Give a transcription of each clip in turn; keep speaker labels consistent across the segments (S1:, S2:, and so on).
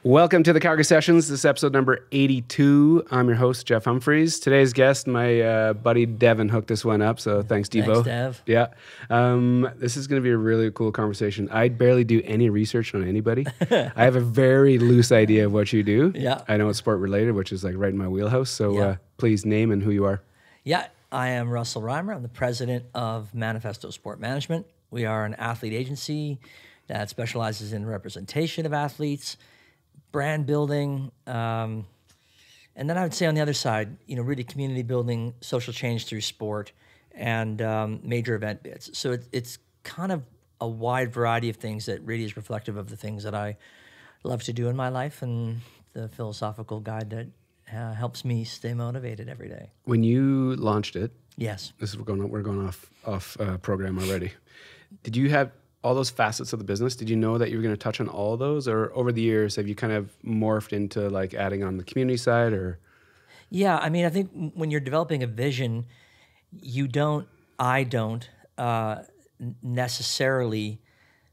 S1: Welcome to the Calgary Sessions. This is episode number 82. I'm your host, Jeff Humphreys. Today's guest, my buddy Devin, hooked this one up, so thanks, Devo.
S2: Thanks, Dev.
S1: Yeah. This is going to be a really cool conversation. I barely do any research on anybody. I have a very loose idea of what you do.
S2: Yeah.
S1: I know it's sport-related, which is like right in my wheelhouse, so
S2: Yeah.
S1: please name and who you are.
S2: Yeah, I am Russell Reimer. I'm the president of Manifesto Sport Management. We are an athlete agency that specializes in representation of athletes, brand building, and then I would say on the other side, really community building, social change through sport, and major event bids. So it's kind of a wide variety of things that really is reflective of the things that I love to do in my life and the philosophical guide that helps me stay motivated every day.
S1: When you launched it,
S2: Yes.
S1: we're going off program already. Did you have all those facets of the business? Did you know that you were going to touch on all of those, or over the years have you kind of morphed into like adding on the community side? Or
S2: Yeah, I mean, I think when you're developing a vision, I don't necessarily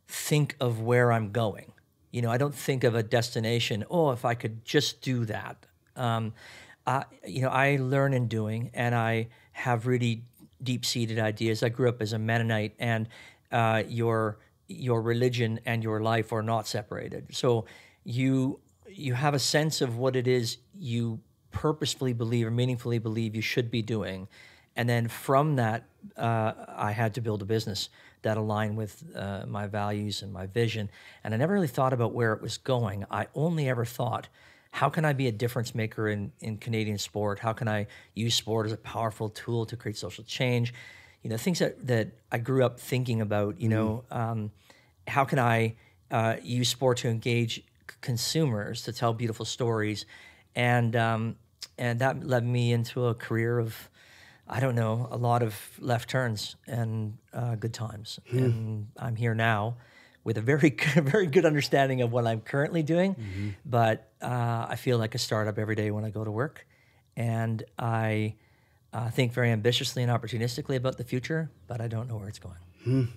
S2: think of where I'm going. I don't think of a destination. Oh, if I could just do that. I learn in doing, and I have really deep-seated ideas. I grew up as a Mennonite, and your religion and your life are not separated. So you have a sense of what it is you purposefully believe or meaningfully believe you should be doing, and then from that, I had to build a business that aligned with my values and my vision. And I never really thought about where it was going. I only ever thought, how can I be a difference maker in Canadian sport? How can I use sport as a powerful tool to create social change? Things that I grew up thinking about, how can I use sport to engage consumers, to tell beautiful stories? And that led me into a career of, a lot of left turns and good times. And I'm here now with a very good understanding of what I'm currently doing. Mm-hmm. But I feel like a startup every day when I go to work. And I think very ambitiously and opportunistically about the future, but I don't know where it's going.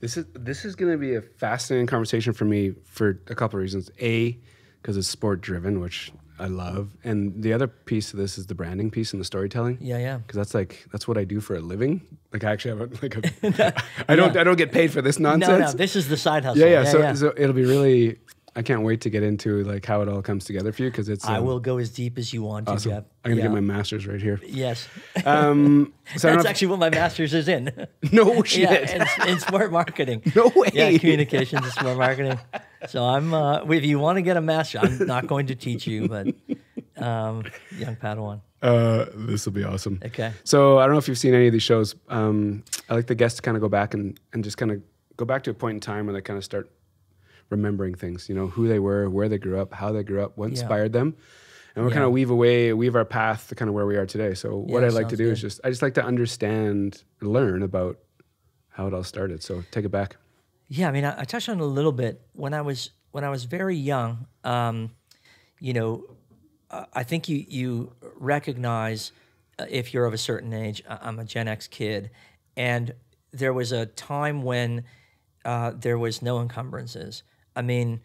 S1: This is going to be a fascinating conversation for me for a couple of reasons. A, because it's sport driven, which I love, and the other piece of this is the branding piece and the storytelling.
S2: Yeah.
S1: Because that's what I do for a living. Like I actually have I don't get paid for this nonsense.
S2: No, this is the side hustle.
S1: Yeah. So it'll be really. I can't wait to get into like how it all comes together for you, because it's.
S2: I will go as deep as you want
S1: awesome.
S2: to, Jeff.
S1: I'm gonna get my master's right here.
S2: Yes.
S1: So
S2: that's actually what my master's is in.
S1: No shit.
S2: Yeah, in smart marketing.
S1: No way.
S2: Yeah, communications and smart marketing. So I'm. If you want to get a master, I'm not going to teach you, but young Padawan.
S1: This will be awesome.
S2: Okay.
S1: So I don't know if you've seen any of these shows. I like the guests to kind of go back and just kind of go back to a point in time when they kind of start remembering things, who they were, where they grew up, how they grew up, what inspired them. And we'll kind of weave our path to kind of where we are today. So what I'd like to do is I just like to understand, learn about how it all started. So take it back.
S2: Yeah, I mean, I touched on it a little bit. When I was very young, I think you recognize if you're of a certain age. I'm a Gen X kid, and there was a time when there was no encumbrances. I mean,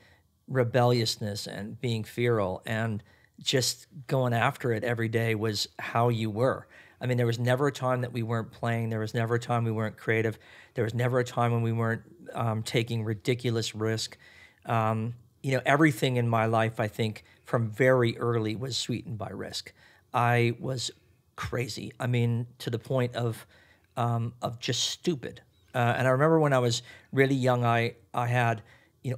S2: rebelliousness and being feral and just going after it every day was how you were. I mean, there was never a time that we weren't playing. There was never a time we weren't creative. There was never a time when we weren't taking ridiculous risk. Everything in my life, I think, from very early was sweetened by risk. I was crazy. I mean, to the point of just stupid. And I remember when I was really young, I had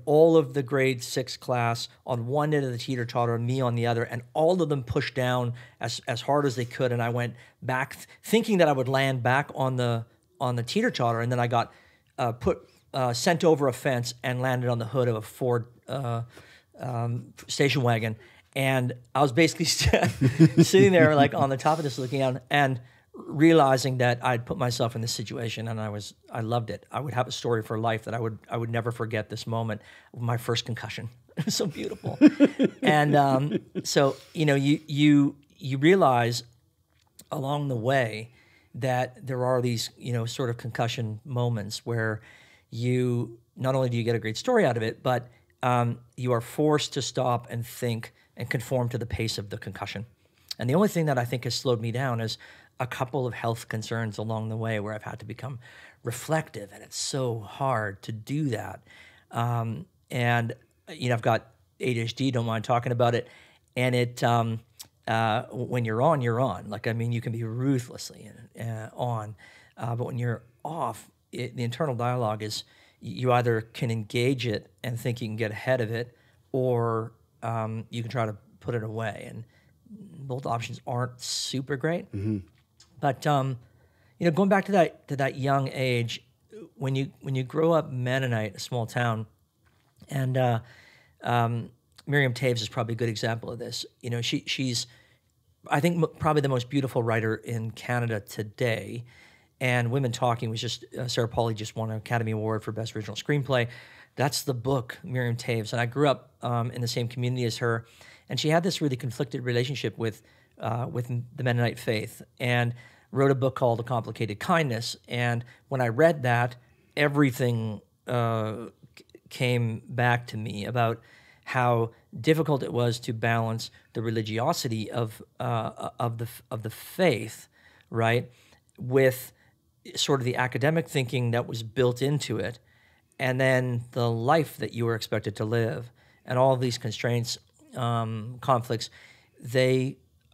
S2: all of the grade 6 class on one end of the teeter-totter and me on the other, and all of them pushed down as hard as they could. And I went back thinking that I would land back on the teeter-totter, and then I got sent over a fence and landed on the hood of a Ford station wagon. And I was basically sitting there like on the top of this looking out and realizing that I'd put myself in this situation, and I loved it. I would have a story for life that I would never forget this moment of my first concussion. It was so beautiful. And so you realize along the way that there are these sort of concussion moments where you not only do you get a great story out of it, but you are forced to stop and think and conform to the pace of the concussion. And the only thing that I think has slowed me down is a couple of health concerns along the way where I've had to become reflective, and it's so hard to do that. And I've got ADHD, don't mind talking about it. And it, when you're on, you're on. Like, I mean, you can be ruthlessly on, but when you're off, the internal dialogue is you either can engage it and think you can get ahead of it, or you can try to put it away. And both options aren't super great. Mm-hmm. But going back to that young age, when you grow up Mennonite, a small town, and Miriam Toews is probably a good example of this. She's I think probably the most beautiful writer in Canada today. And Women Talking was just Sarah Polley just won an Academy Award for Best Original Screenplay. That's the book, Miriam Toews. And I grew up in the same community as her, and she had this really conflicted relationship with the Mennonite faith, and wrote a book called A Complicated Kindness. And when I read that, everything came back to me about how difficult it was to balance the religiosity of the faith, right, with sort of the academic thinking that was built into it, and then the life that you were expected to live, and all of these constraints, conflicts.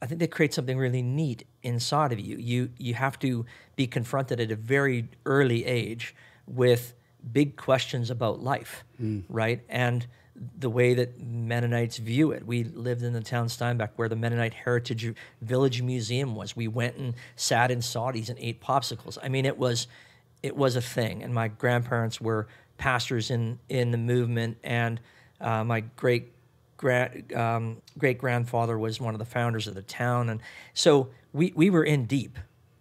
S2: I think they create something really neat inside of you. You have to be confronted at a very early age with big questions about life, right? And the way that Mennonites view it. We lived in the town Steinbach where the Mennonite Heritage Village Museum was. We went and sat in Saudis and ate popsicles. I mean, it was a thing. And my grandparents were pastors in the movement, and my great-grandfather was one of the founders of the town. And so we were in deep,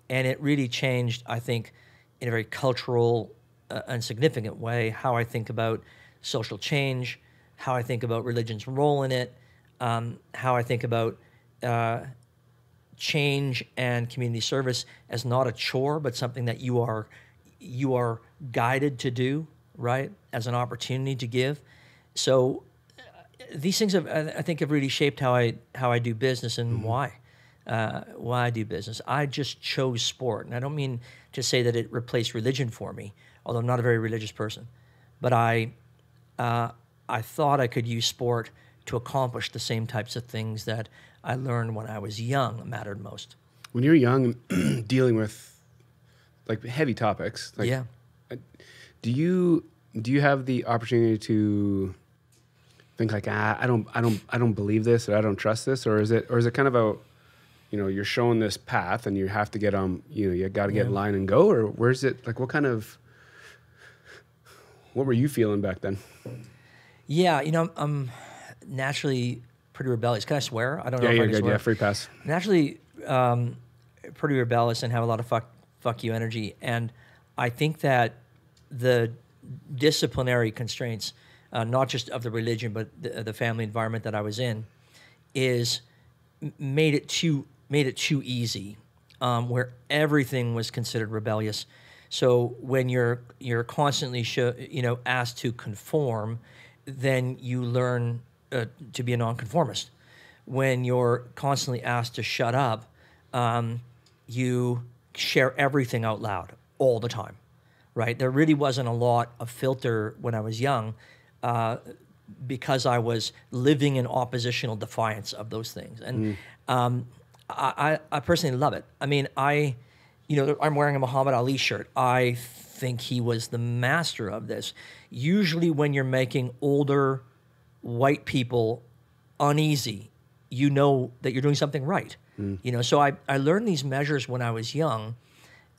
S2: and it really changed, I think, in a very cultural and significant way, how I think about social change, how I think about religion's role in it, how I think about change and community service as not a chore, but something that you are guided to do, right, as an opportunity to give. So these things I think have really shaped how I do business and why I do business. I just chose sport, and I don't mean to say that it replaced religion for me, although I'm not a very religious person, but I thought I could use sport to accomplish the same types of things that I learned when I was young mattered most.
S1: When you're young, dealing with like heavy topics, like,
S2: yeah,
S1: do you have the opportunity to think like, I don't believe this, or I don't trust this, or is it kind of a, you're shown this path and you have to get you got to get in line and go, or where's it like, what were you feeling back then?
S2: Yeah, I'm naturally pretty rebellious. Can I swear? I don't know if I can swear.
S1: Yeah, free pass.
S2: Naturally pretty rebellious and have a lot of fuck you energy. And I think that the disciplinary constraints, not just of the religion, but the family environment that I was in, made it too easy, where everything was considered rebellious. So when you're constantly asked to conform, then you learn to be a nonconformist. When you're constantly asked to shut up, you share everything out loud all the time, right? There really wasn't a lot of filter when I was young, because I was living in oppositional defiance of those things. And I personally love it. I mean, I'm wearing a Muhammad Ali shirt. I think he was the master of this. Usually when you're making older white people uneasy, you know that you're doing something right. So I learned these measures when I was young,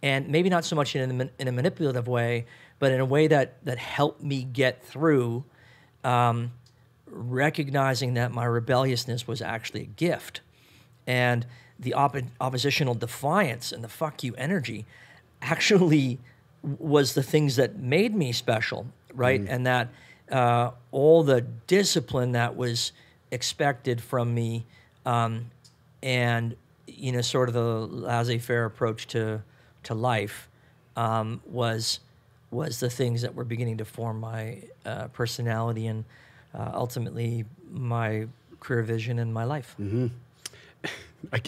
S2: and maybe not so much in a manipulative way, but in a way that helped me get through, recognizing that my rebelliousness was actually a gift. And the oppositional defiance and the fuck you energy actually was the things that made me special, right? And that all the discipline that was expected from me, and sort of the laissez-faire approach to life, was the things that were beginning to form my personality and ultimately my career vision and my life.
S1: Mm-hmm. I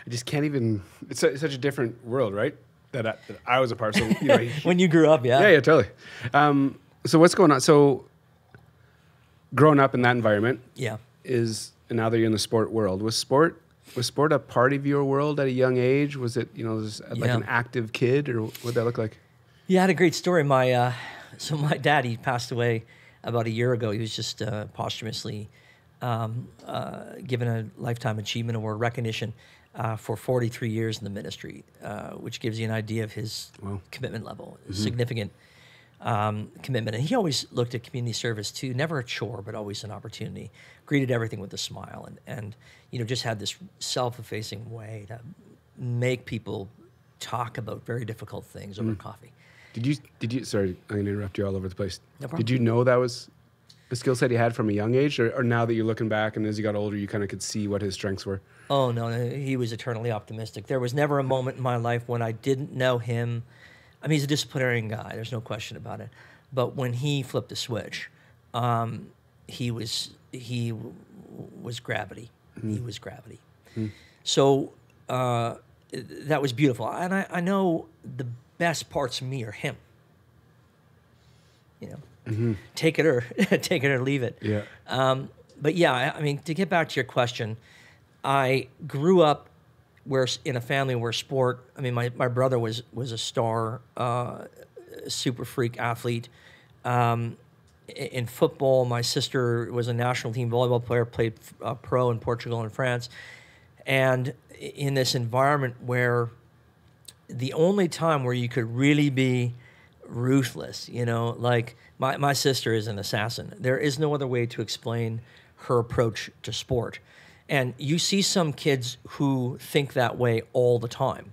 S1: just can't even. It's such a different world, right? That I was a part. So
S2: When you grew up, yeah,
S1: yeah, totally. So what's going on? So growing up in that environment,
S2: yeah.
S1: and now that you're in the sport world, was sport a part of your world at a young age? Was it like an active kid, or what did that look like?
S2: Yeah, I had a great story. My dad, he passed away about a year ago. He was just posthumously given a Lifetime Achievement Award recognition for 43 years in the ministry, which gives you an idea of his commitment level, significant commitment. And he always looked at community service too, never a chore, but always an opportunity. Greeted everything with a smile, and just had this self-effacing way to make people talk about very difficult things over coffee.
S1: Did you? Sorry, I'm going to interrupt you all over the place.
S2: No problem.
S1: Did you know that was a skill set he had from a young age, or now that you're looking back and as you got older, you kind of could see what his strengths were?
S2: Oh, no, he was eternally optimistic. There was never a moment in my life when I didn't know him. I mean, he's a disciplinarian guy. There's no question about it. But when he flipped the switch, he was gravity. He was gravity. So that was beautiful. And I know the best parts of me are him. Take it or leave it.
S1: Yeah.
S2: But yeah, I mean, to get back to your question, I grew up in a family where sport. I mean, my brother was a star, super freak athlete. In football, my sister was a national team volleyball player, played pro in Portugal and France. And in this environment where the only time where you could really be ruthless, like my sister is an assassin. There is no other way to explain her approach to sport. And you see some kids who think that way all the time.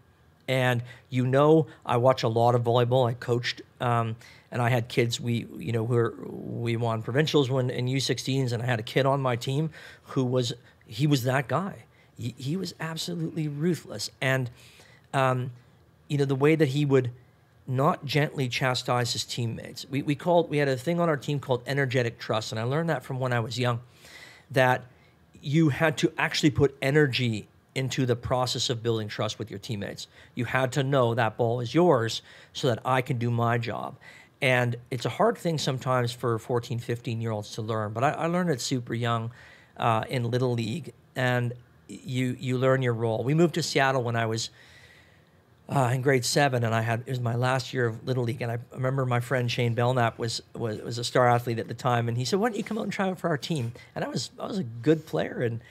S2: And I watch a lot of volleyball. I coached, and I had kids. We won provincials in U16s, and I had a kid on my team who was that guy. He was absolutely ruthless, and the way that he would not gently chastise his teammates. We had a thing on our team called energetic trust, and I learned that from when I was young, that you had to actually put energy into the process of building trust with your teammates. You had to know that ball is yours so that I can do my job. And it's a hard thing sometimes for 14, 15-year-olds to learn, but I learned it super young in Little League, and you learn your role. We moved to Seattle when I was in grade 7, and it was my last year of Little League, and I remember my friend Shane Belknap was a star athlete at the time, and he said, "Why don't you come out and try out for our team?" And I was a good player in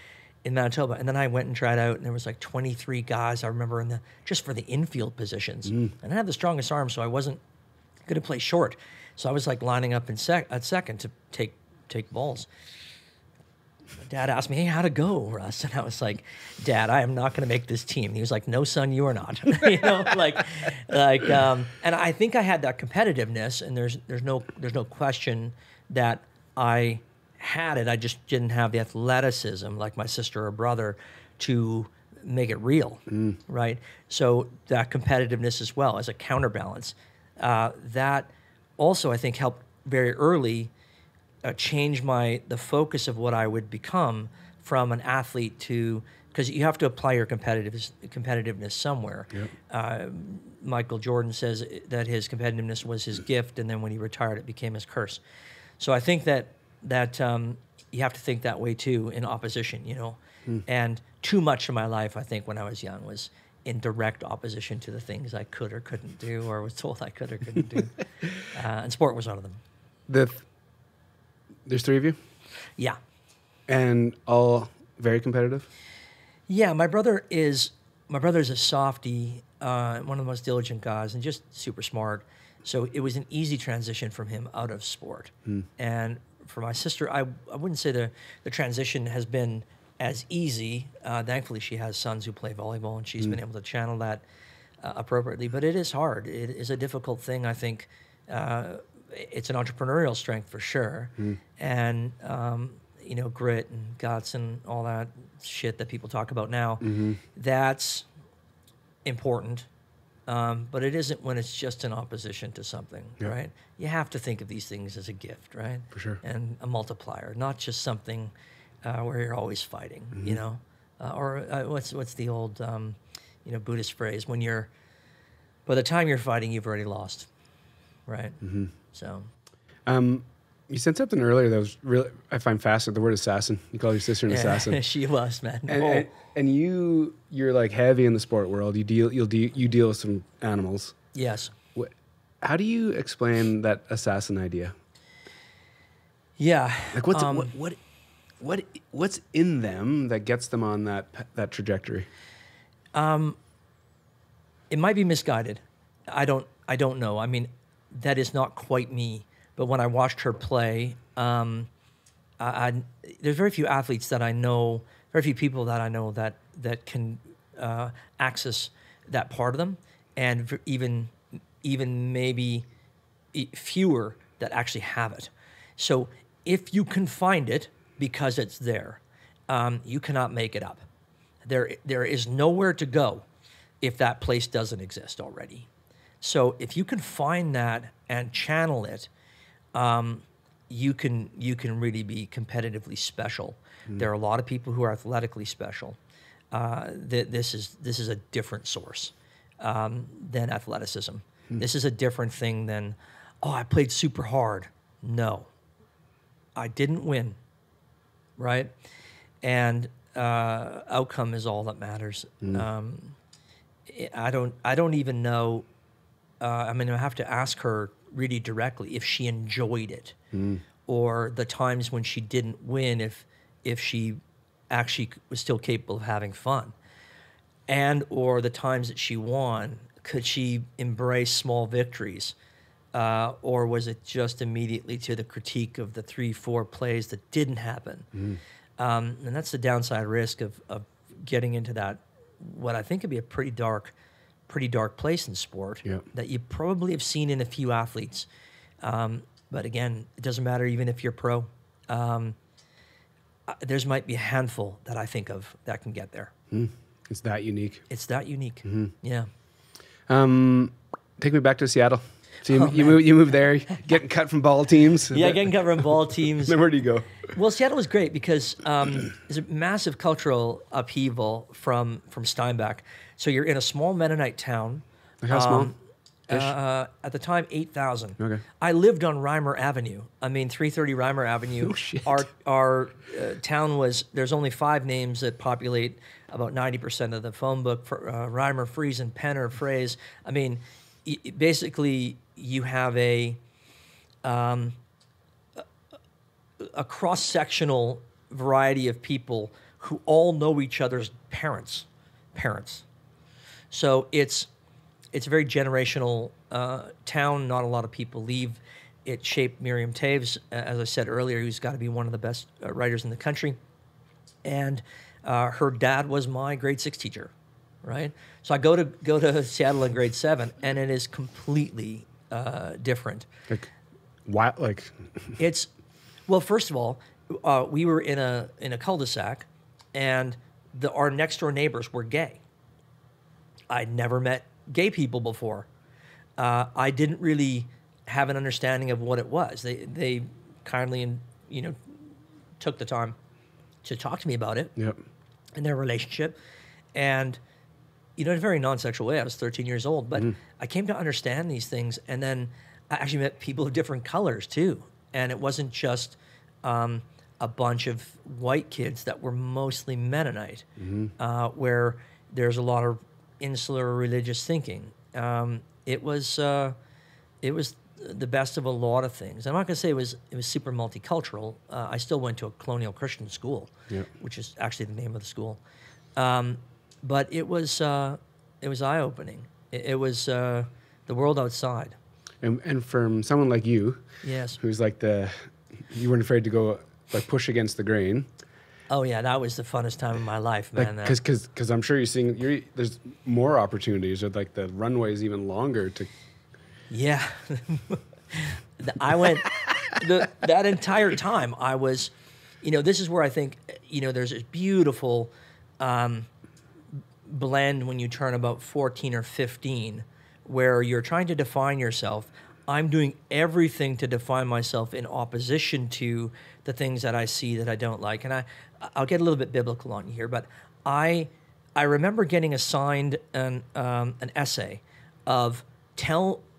S2: Manitoba, and then I went and tried out, and there was like 23 guys I remember just for the infield positions, and I had the strongest arm, so I wasn't going to play short, so I was like lining up at second to take balls. Dad asked me, "Hey, how'd it go, Russ?" And I was like, "Dad, I am not going to make this team." And he was like, "No, son, you are not." And I think I had that competitiveness, and there's no question that I had it. I just didn't have the athleticism like my sister or brother to make it real, right? So that competitiveness as well as a counterbalance, that also I think helped very early change the focus of what I would become from an athlete to, because you have to apply your competitiveness somewhere. Yep. Michael Jordan says that his competitiveness was his gift, and then when he retired, it became his curse. So I think that you have to think that way too in opposition, And too much of my life, I think, when I was young, was in direct opposition to the things I could or couldn't do, or was told I could or couldn't do. And sport was one of them.
S1: There's 3 of you?
S2: Yeah.
S1: And all very competitive?
S2: Yeah, my brother is a softie, one of the most diligent guys, and just super smart. So it was an easy transition from him out of sport. And for my sister, I wouldn't say the transition has been as easy. Thankfully, she has sons who play volleyball, and she's been able to channel that appropriately. But it is hard. It is a difficult thing, I think. It's an entrepreneurial strength for sure, and grit and guts and all that shit that people talk about now. That's important, but it isn't when it's just in opposition to something, right? You have to think of these things as a gift, right?
S1: For sure.
S2: And a multiplier, not just something where you're always fighting, you know? What's the old, Buddhist phrase? By the time you're fighting, you've already lost, right? So...
S1: you said something earlier that was really, I find fascinating, the word assassin. You call your sister an assassin.
S2: She was, man.
S1: And you're like heavy in the sport world. You deal with some animals.
S2: Yes.
S1: How do you explain that assassin idea?
S2: Yeah.
S1: Like what's in them that gets them on that trajectory?
S2: It might be misguided. I don't know. I mean, that is not quite me. But when I watched her play, there's very few athletes that I know, very few people that I know that can access that part of them, and even maybe fewer that actually have it. So if you can find it because it's there, you cannot make it up. There is nowhere to go if that place doesn't exist already. So if you can find that and channel it, you can really be competitively special. There are a lot of people who are athletically special. This is a different source than athleticism. This is a different thing than, I played super hard. No, I didn't win, right? And outcome is all that matters. I don't even know. I have to ask her really directly if she enjoyed it, or the times when she didn't win, if she actually was still capable of having fun, and or the times that she won, could she embrace small victories, or was it just immediately to the critique of the 3-4 plays that didn't happen? And that's the downside risk of getting into that, what I think could be a pretty dark place in sport that you probably have seen in a few athletes. But again, it doesn't matter even if you're pro. There's might be a handful that I think of that can get there.
S1: It's that unique.
S2: Yeah.
S1: Take me back to Seattle. So you moved there, getting cut from ball teams.
S2: Yeah, getting cut from ball teams.
S1: Then where do you go?
S2: Well, Seattle was great because there's a massive cultural upheaval from Steinbach. So you're in a small Mennonite town.
S1: Like how small?
S2: At the time, 8,000.
S1: Okay.
S2: I lived on Reimer Avenue. 330 Reimer Avenue.
S1: Oh, shit.
S2: Our town was, there's only 5 names that populate about 90% of the phone book. For, Reimer, Friesen, Penner, Phrase. Basically, you have a cross-sectional variety of people who all know each other's parents. So it's a very generational town. Not a lot of people leave. It shaped Miriam Taves, as I said earlier, who's got to be one of the best writers in the country. And her dad was my grade 6 teacher, right? So I go to Seattle in grade 7, and it is completely different.
S1: Like, why? Like,
S2: it's, well, first of all, we were in a cul-de-sac, and our next door neighbors were gay. I'd never met gay people before. I didn't really have an understanding of what it was. They kindly took the time to talk to me about it and their relationship, and in a very non-sexual way. I was 13 years old, but I came to understand these things, and then I actually met people of different colors too. And it wasn't just a bunch of white kids that were mostly Mennonite, where there's a lot of insular religious thinking. It was the best of a lot of things. I'm not going to say it was super multicultural. I still went to a colonial Christian school, which is actually the name of the school. But it was eye-opening. It was the world outside.
S1: And from someone like you,
S2: yes,
S1: who's like you weren't afraid to go like push against the grain.
S2: Oh yeah, that was the funnest time of my life, man.
S1: Because I'm sure there's more opportunities, or like the runway is even longer to.
S2: Yeah, I went that entire time. I was, this is where I think there's this beautiful blend when you turn about 14 or 15 where you're trying to define yourself, I'm doing everything to define myself in opposition to the things that I see that I don't like. And I'll get a little bit biblical on you here, but I remember getting assigned an essay of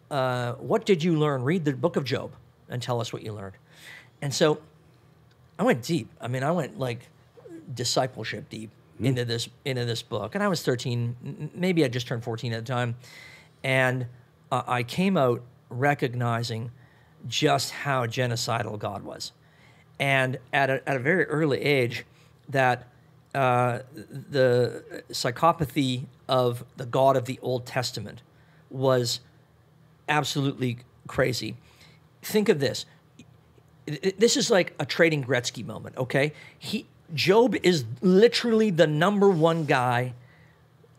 S2: what did you learn? Read the book of Job and tell us what you learned. And so I went deep. I mean, I went like discipleship deep into this book. And I was 13, maybe I just turned 14 at the time. And I came out recognizing just how genocidal God was. And at a very early age, that the psychopathy of the God of the Old Testament was absolutely crazy. Think of this. This is like a trading Gretzky moment, okay? Job is literally the number one guy,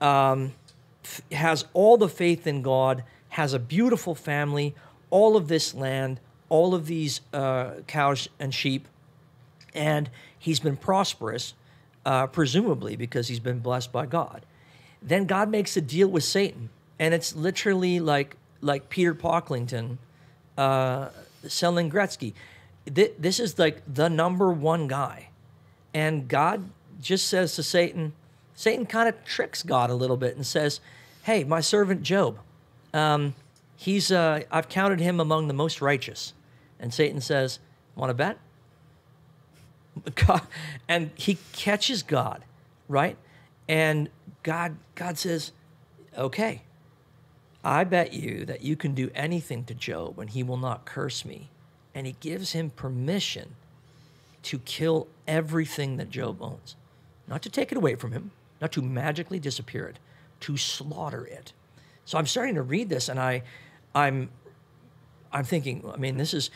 S2: has all the faith in God, has a beautiful family, all of this land, all of these cows and sheep, and he's been prosperous, presumably because he's been blessed by God. Then God makes a deal with Satan, and it's literally like Peter Pocklington selling Gretzky. This is like the number one guy. And God just says to Satan kind of tricks God a little bit and says, hey, my servant Job, I've counted him among the most righteous. And Satan says, want to bet? God, and he catches God, right? And God says, okay, I bet you that you can do anything to Job and he will not curse me. And he gives him permission to kill everything that Job owns. Not to take it away from him, not to magically disappear it, to slaughter it. So I'm starting to read this, and I'm thinking, I mean, this is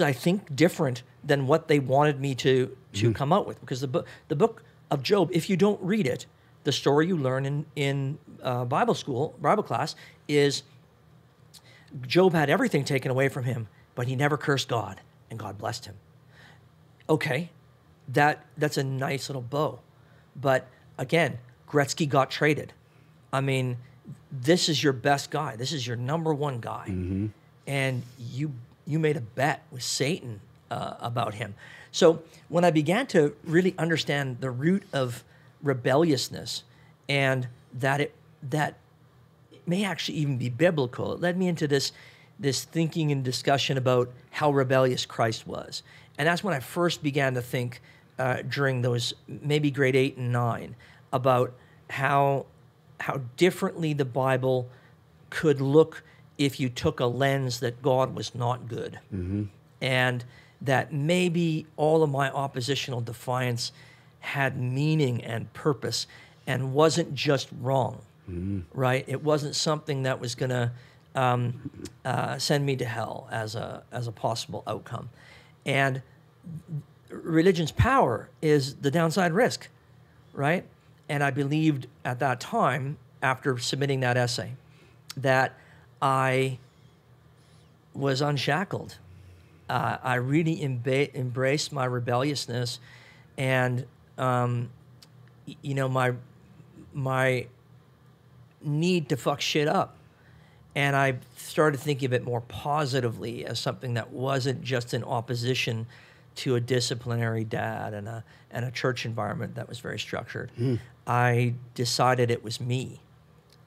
S2: I think different than what they wanted me to come out with, because the book of Job, if you don't read it, the story you learn in Bible class is Job had everything taken away from him, but he never cursed God, and God blessed him. Okay, that's a nice little bow. But again, Gretzky got traded. I mean, this is your best guy. This is your number one guy. Mm-hmm. And you made a bet with Satan about him. So when I began to really understand the root of rebelliousness, and that may actually even be biblical, it led me into this thinking and discussion about how rebellious Christ was. And that's when I first began to think during those maybe grade 8 and 9 about how differently the Bible could look if you took a lens that God was not good. Mm-hmm. And that maybe all of my oppositional defiance had meaning and purpose and wasn't just wrong, right? It wasn't something that was going to send me to hell as a possible outcome. And religion's power is the downside risk, right? And I believed at that time, after submitting that essay, that I was unshackled. I really embraced my rebelliousness, and my need to fuck shit up. And I started thinking of it more positively as something that wasn't just in opposition to a disciplinary dad and a church environment that was very structured. I decided it was me,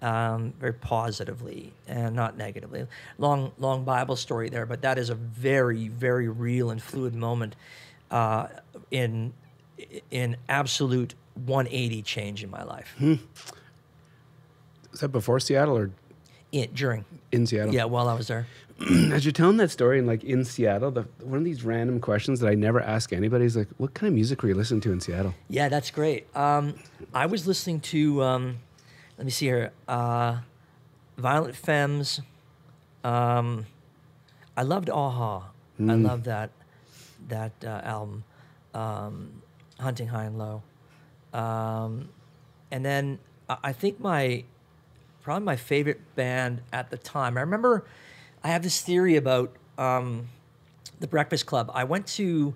S2: very positively and not negatively. Long Bible story there, but that is a very, very real and fluid moment in absolute 180 change in my life.
S1: Is that before Seattle or?
S2: During.
S1: In Seattle?
S2: Yeah, while I was there.
S1: As you're telling that story, and like in Seattle, one of these random questions that I never ask anybody is like, what kind of music were you listening to in Seattle?
S2: Yeah, that's great. I was listening to, let me see here, Violent Femmes. I loved Aha. I loved that album, Hunting High and Low. And then I think probably my favorite band at the time. I remember I have this theory about the Breakfast Club. I went to,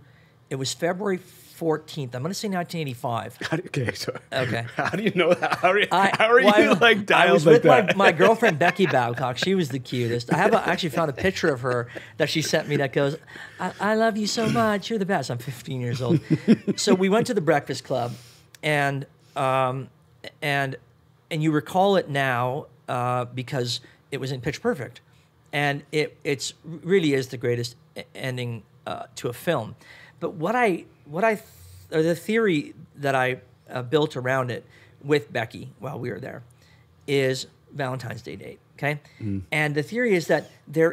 S2: it was February 14th. I'm going to say 1985.
S1: Okay, so
S2: Okay.
S1: how do you know that? How are you like dialed
S2: I was
S1: like
S2: with
S1: that?
S2: my girlfriend Becky Babcock. She was the cutest. I have actually found a picture of her that she sent me that goes, I love you so much. You're the best. I'm 15 years old. So we went to the Breakfast Club, and you recall it now because it was in Pitch Perfect, and it's really is the greatest ending to a film. But the theory that I built around it with Becky while we were there is Valentine's Day date. Okay, and the theory is that there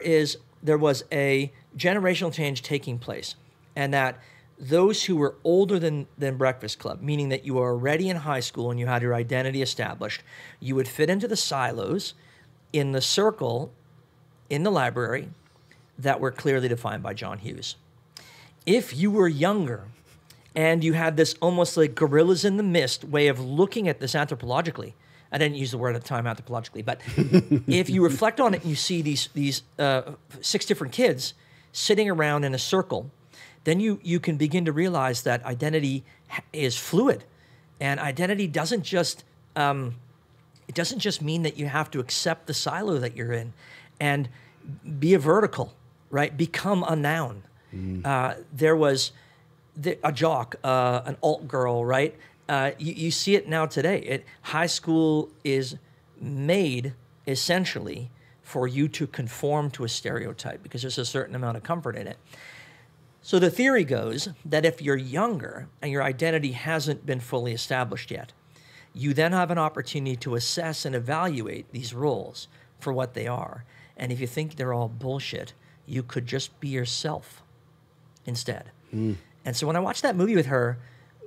S2: was a generational change taking place, and that those who were older than Breakfast Club, meaning that you were already in high school and you had your identity established, you would fit into the silos in the circle in the library that were clearly defined by John Hughes. If you were younger and you had this almost like gorillas in the mist way of looking at this anthropologically, I didn't use the word at the time anthropologically, but if you reflect on it and you see these 6 different kids sitting around in a circle, then you can begin to realize that identity is fluid, and identity doesn't just mean that you have to accept the silo that you're in and be a vertical, right? Become a noun. There was a jock, an alt girl, right? You see it now today. High school is made essentially for you to conform to a stereotype because there's a certain amount of comfort in it. So the theory goes that if you're younger and your identity hasn't been fully established yet, you then have an opportunity to assess and evaluate these roles for what they are. And if you think they're all bullshit, you could just be yourself instead. And so when I watched that movie with her,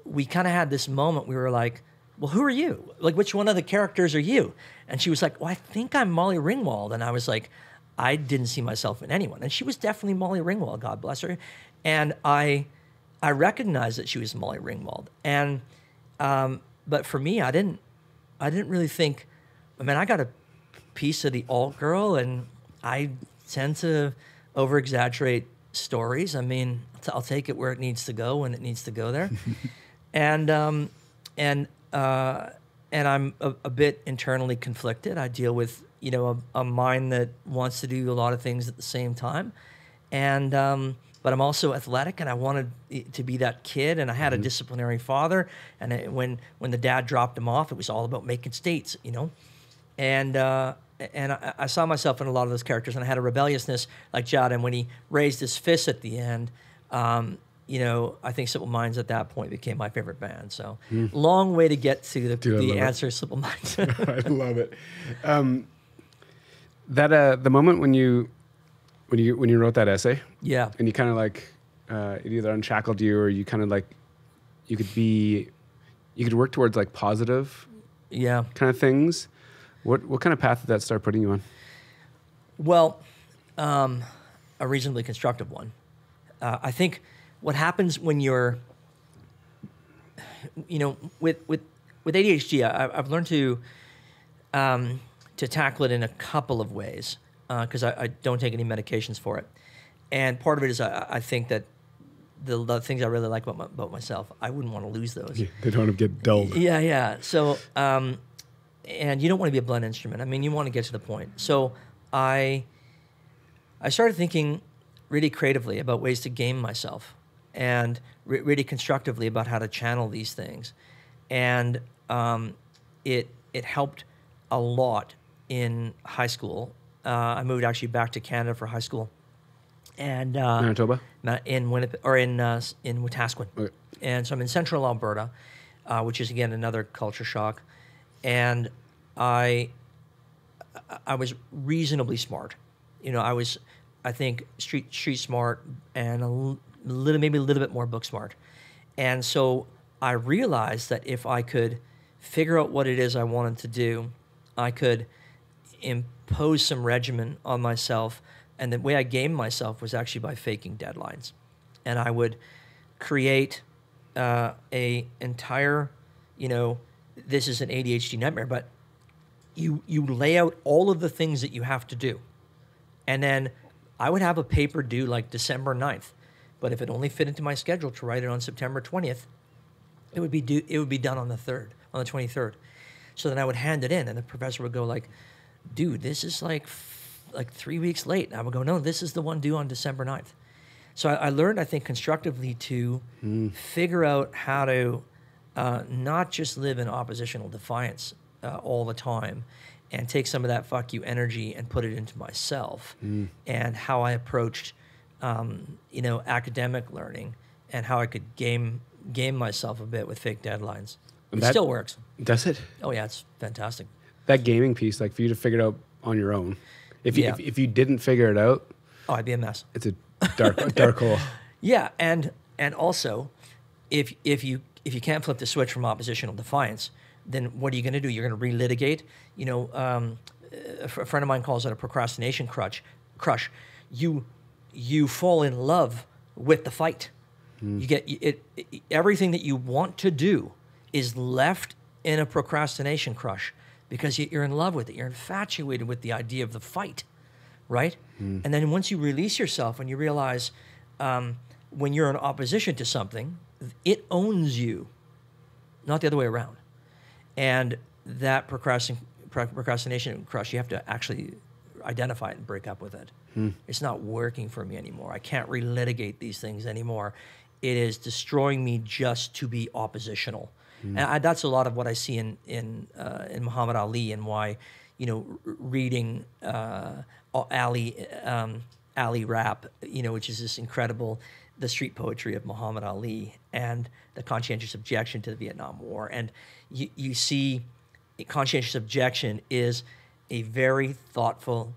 S2: we kind of had this moment. We were like, well, who are you? Like, which one of the characters are you? And she was like, well, I think I'm Molly Ringwald. And I was like, I didn't see myself in anyone. And she was definitely Molly Ringwald, God bless her. And I recognized that she was Molly Ringwald. And but for me, I didn't really think. I mean, I got a piece of the alt girl, and I tend to over exaggerate stories. I mean, I'll take it where it needs to go when it needs to go there. And I'm a bit internally conflicted. I deal with a mind that wants to do a lot of things at the same time, and but I'm also athletic, and I wanted to be that kid. And I had a disciplinary father, and when the dad dropped him off, it was all about making states, And I saw myself in a lot of those characters, and I had a rebelliousness like Jad. And when he raised his fist at the end, I think Simple Minds at that point became my favorite band. So long way to get to the answer, Simple Minds.
S1: I love it. The moment when you wrote that essay,
S2: yeah,
S1: and you kind of like it either unshackled you, or you kind of like you could work towards like positive, kind of things. What kind of path did that start putting you on? Well,
S2: a reasonably constructive one. I think what happens when you're, with ADHD, I've learned to tackle it in a couple of ways because I don't take any medications for it, and part of it is I think that the things I really like about myself, I wouldn't want to lose those.
S1: Yeah, they don't want to get dulled.
S2: Yeah. So. And you don't want to be a blunt instrument. I mean, you want to get to the point. So I started thinking really creatively about ways to game myself, and really constructively about how to channel these things. And it helped a lot in high school. I moved actually back to Canada for high school, and
S1: Manitoba,
S2: in Winnipeg, or in Wetaskiwin. Okay. And so I'm in central Alberta, which is again another culture shock. And I was reasonably smart. I think street smart and maybe a little bit more book smart. And so I realized that if I could figure out what it is I wanted to do, I could impose some regimen on myself. And the way I gamed myself was actually by faking deadlines. And I would create a entire, this is an ADHD nightmare, but you lay out all of the things that you have to do. And then I would have a paper due like December 9th, But if it only fit into my schedule to write it on September 20th, it would be done on the 23rd. So then I would hand it in, and the professor would go like, dude, this is like 3 weeks late. And I would go, no, this is the one due on December 9th. So I learned, I think, constructively to figure out how to not just live in oppositional defiance all the time, and take some of that fuck you energy and put it into myself, and how I approached, academic learning, and how I could game myself a bit with fake deadlines. It still works.
S1: Does it?
S2: Oh yeah, it's fantastic.
S1: That gaming piece, like for you to figure it out on your own. If you didn't figure it out,
S2: I'd be a mess.
S1: It's a dark hole.
S2: Yeah, and also, if you can't flip the switch from oppositional defiance, then what are you going to do? You're going to relitigate. A friend of mine calls it a procrastination crush. You fall in love with the fight. You get everything that you want to do is left in a procrastination crush because you're in love with it. You're infatuated with the idea of the fight, right? And then once you release yourself and you realize when you're in opposition to something, it owns you, not the other way around. And that procrastination crush, you have to actually identify it and break up with it. It's not working for me anymore. I can't relitigate these things anymore. It is destroying me just to be oppositional. And that's a lot of what I see in Muhammad Ali, and why, reading Ali Rap, which is this incredible, the street poetry of Muhammad Ali, and the conscientious objection to the Vietnam War. And you see conscientious objection is a very thoughtful,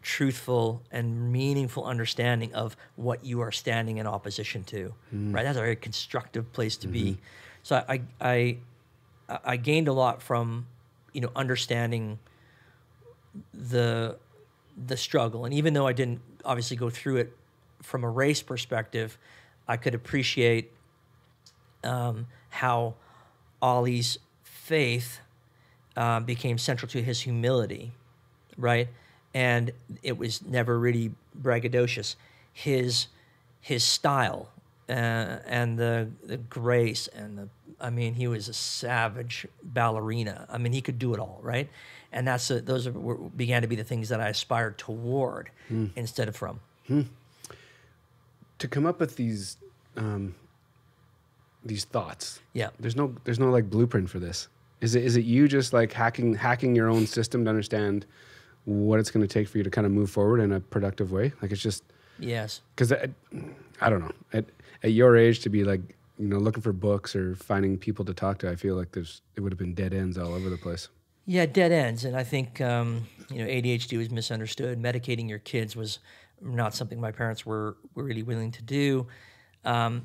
S2: truthful, and meaningful understanding of what you are standing in opposition to, right? That's a very constructive place to be. So I gained a lot from, understanding the struggle. And even though I didn't obviously go through it from a race perspective, I could appreciate how Ali's faith became central to his humility, right? And it was never really braggadocious. His style and the grace and he was a savage ballerina. He could do it all, right? And those began to be the things that I aspired toward instead of from.
S1: To come up with these thoughts.
S2: Yeah.
S1: There's no like blueprint for this. Is it you just like hacking your own system to understand what it's going to take for you to kind of move forward in a productive way? Like it's just.
S2: Yes.
S1: Because I don't know, at your age to be like, looking for books or finding people to talk to, I feel like it would have been dead ends all over the place.
S2: Yeah, dead ends. And I think, ADHD was misunderstood. Medicating your kids was not something my parents were really willing to do. I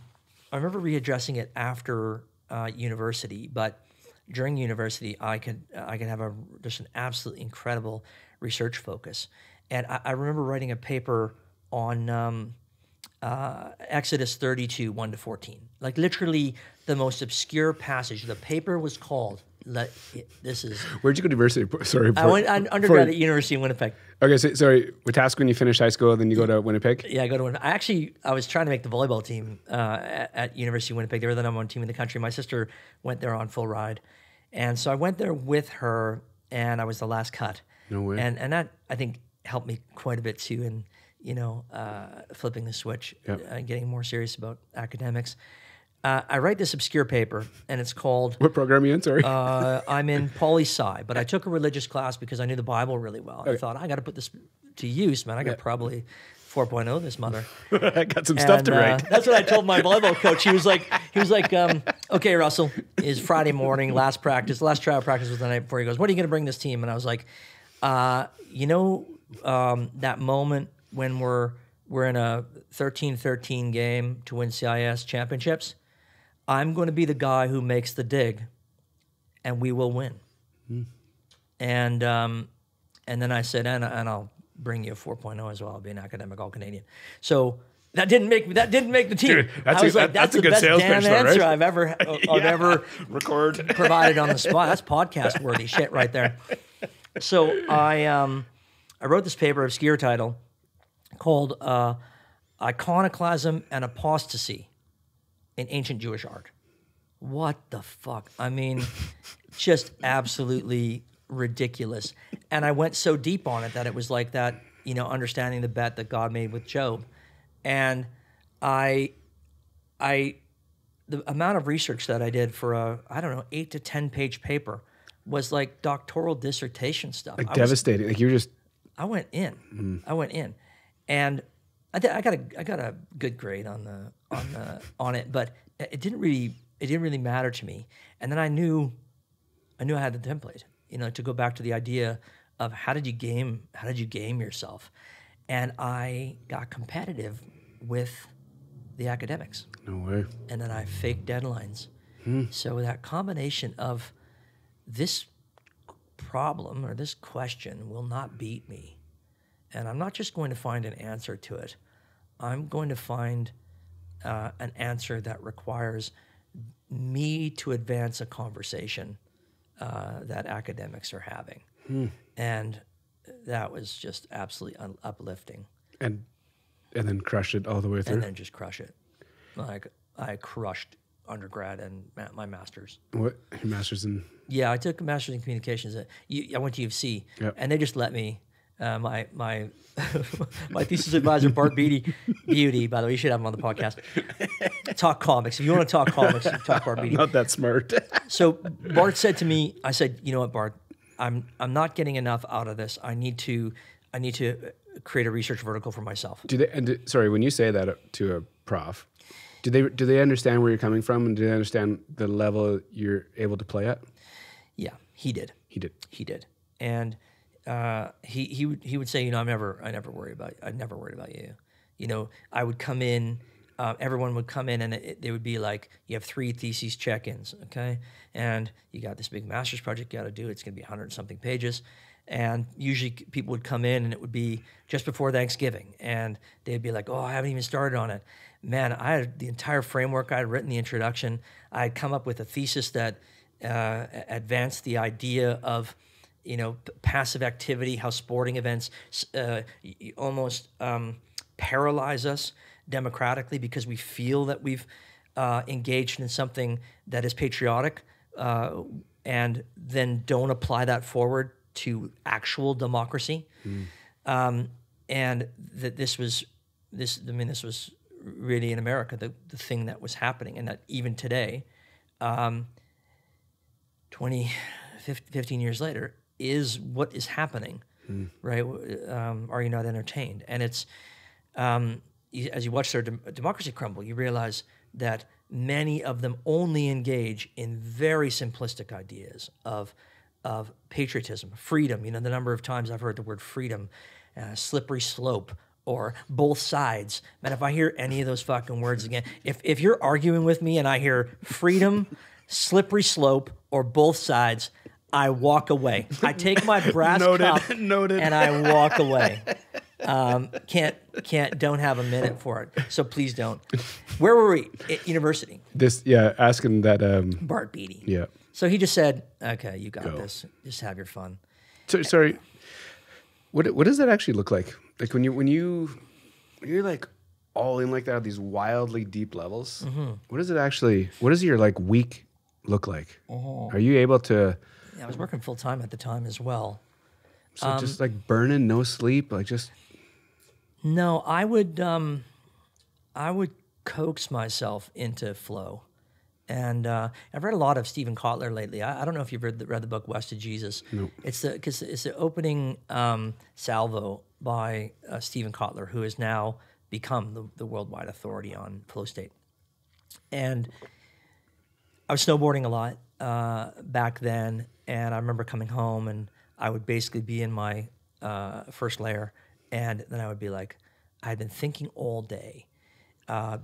S2: remember readdressing it after university, but during university, I could have just an absolutely incredible research focus. And I remember writing a paper on Exodus 32, 1-14. Like literally the most obscure passage. The paper was called,
S1: Where'd you go to university? Sorry.
S2: I went undergrad at University of Winnipeg.
S1: Okay, so sorry, Wetaskiwin, you finished high school, then you go to Winnipeg?
S2: Yeah, I go to Winnipeg. I was trying to make the volleyball team at University of Winnipeg. They were the #1 team in the country. My sister went there on full ride. And so I went there with her, and I was the last cut.
S1: No way.
S2: And that, I think, helped me quite a bit too in, flipping the switch, getting more serious about academics. I write this obscure paper, and it's called...
S1: What program are you in, sorry?
S2: I'm in poli-sci, but I took a religious class because I knew the Bible really well. Okay. I thought, I got to put this to use, man. I got probably 4.0 this mother.
S1: I got some stuff to write.
S2: That's what I told my volleyball coach. He was like, okay, Russell, it's Friday morning, last trial practice was the night before. He goes, what are you going to bring this team? And I was like, that moment when we're in a 13-13 game to win CIS championships, I'm going to be the guy who makes the dig, and we will win. And then I said, and I'll bring you a 4.0 as well. I'll be an academic All-Canadian. So that didn't make the team.
S1: Dude, that's a good
S2: best
S1: sales
S2: damn
S1: pitch, though,
S2: answer
S1: right?
S2: I've ever
S1: record
S2: provided on the spot. That's podcast worthy shit right there. So I wrote this paper, obscure title, called iconoclasm and apostasy in ancient Jewish art. What the fuck? I mean, just absolutely ridiculous. And I went so deep on it that it was like that, understanding the bet that God made with Job. And the amount of research that I did for a, 8 to 10 page paper was like doctoral dissertation stuff.
S1: Like devastating. Like you were just.
S2: I went in. I went in, and I got a good grade on it, but it didn't really matter to me. And then I knew I had the template, to go back to the idea of how did you game yourself, and I got competitive with the academics.
S1: No way.
S2: And then I faked deadlines. So that combination of this problem or this question will not beat me. And I'm not just going to find an answer to it. I'm going to find an answer that requires me to advance a conversation that academics are having. And that was just absolutely uplifting.
S1: And then crush it all the way through?
S2: And then just crush it. Like, I crushed undergrad and my master's.
S1: What? Your master's in?
S2: Yeah, I took a master's in communications. I went to U of C, and they just let me. My my thesis advisor, Bart Beauty, by the way, you should have him on the podcast. Talk comics. If you want to talk comics, talk Bart Beauty.
S1: Not that smart.
S2: So Bart said to me, I said, you know what, Bart, I'm not getting enough out of this. I need to create a research vertical for myself.
S1: Sorry, when you say that to a prof, do they understand where you're coming from, and do they understand the level you're able to play at?
S2: Yeah, he did. And he would say, I never worried about you. I would come in, everyone would come in, and they would be like, you have 3 theses check-ins, okay? And you got this big master's project you got to do. It's going to be 100-something pages. And usually people would come in, and it would be just before Thanksgiving, and they'd be like, oh, I haven't even started on it. Man, I had the entire framework. I had written the introduction. I had come up with a thesis that advanced the idea of, passive activity, how sporting events almost paralyze us democratically because we feel that we've engaged in something that is patriotic, and then don't apply that forward to actual democracy. And that this was really in America the thing that was happening, and that even today, 15 years later, is what is happening, right? Are you not entertained? And it's, as you watch their democracy crumble, you realize that many of them only engage in very simplistic ideas of patriotism, freedom. The number of times I've heard the word freedom, slippery slope, or both sides. Man, if I hear any of those fucking words again, if you're arguing with me and I hear freedom, slippery slope, or both sides, I walk away. I take my brass cup and I walk away. Don't have a minute for it. So please don't. Where were we? At university.
S1: Asking that.
S2: Bart Beatty.
S1: Yeah.
S2: So he just said, okay, you got this. Just have your fun.
S1: So, sorry. What does that actually look like? Like when you're like all in like that at these wildly deep levels, what does your like week look like? Are you able to?
S2: Yeah, I was working full time at the time as well.
S1: So just like burning, no sleep, like just.
S2: No, I would coax myself into flow, and I've read a lot of Stephen Kotler lately. I don't know if you've read the book West of Jesus.
S1: No.
S2: It's the opening salvo by Stephen Kotler, who has now become the worldwide authority on flow state. And I was snowboarding a lot back then, and I remember coming home, and I would basically be in my first layer, and then I would be like, I had been thinking all day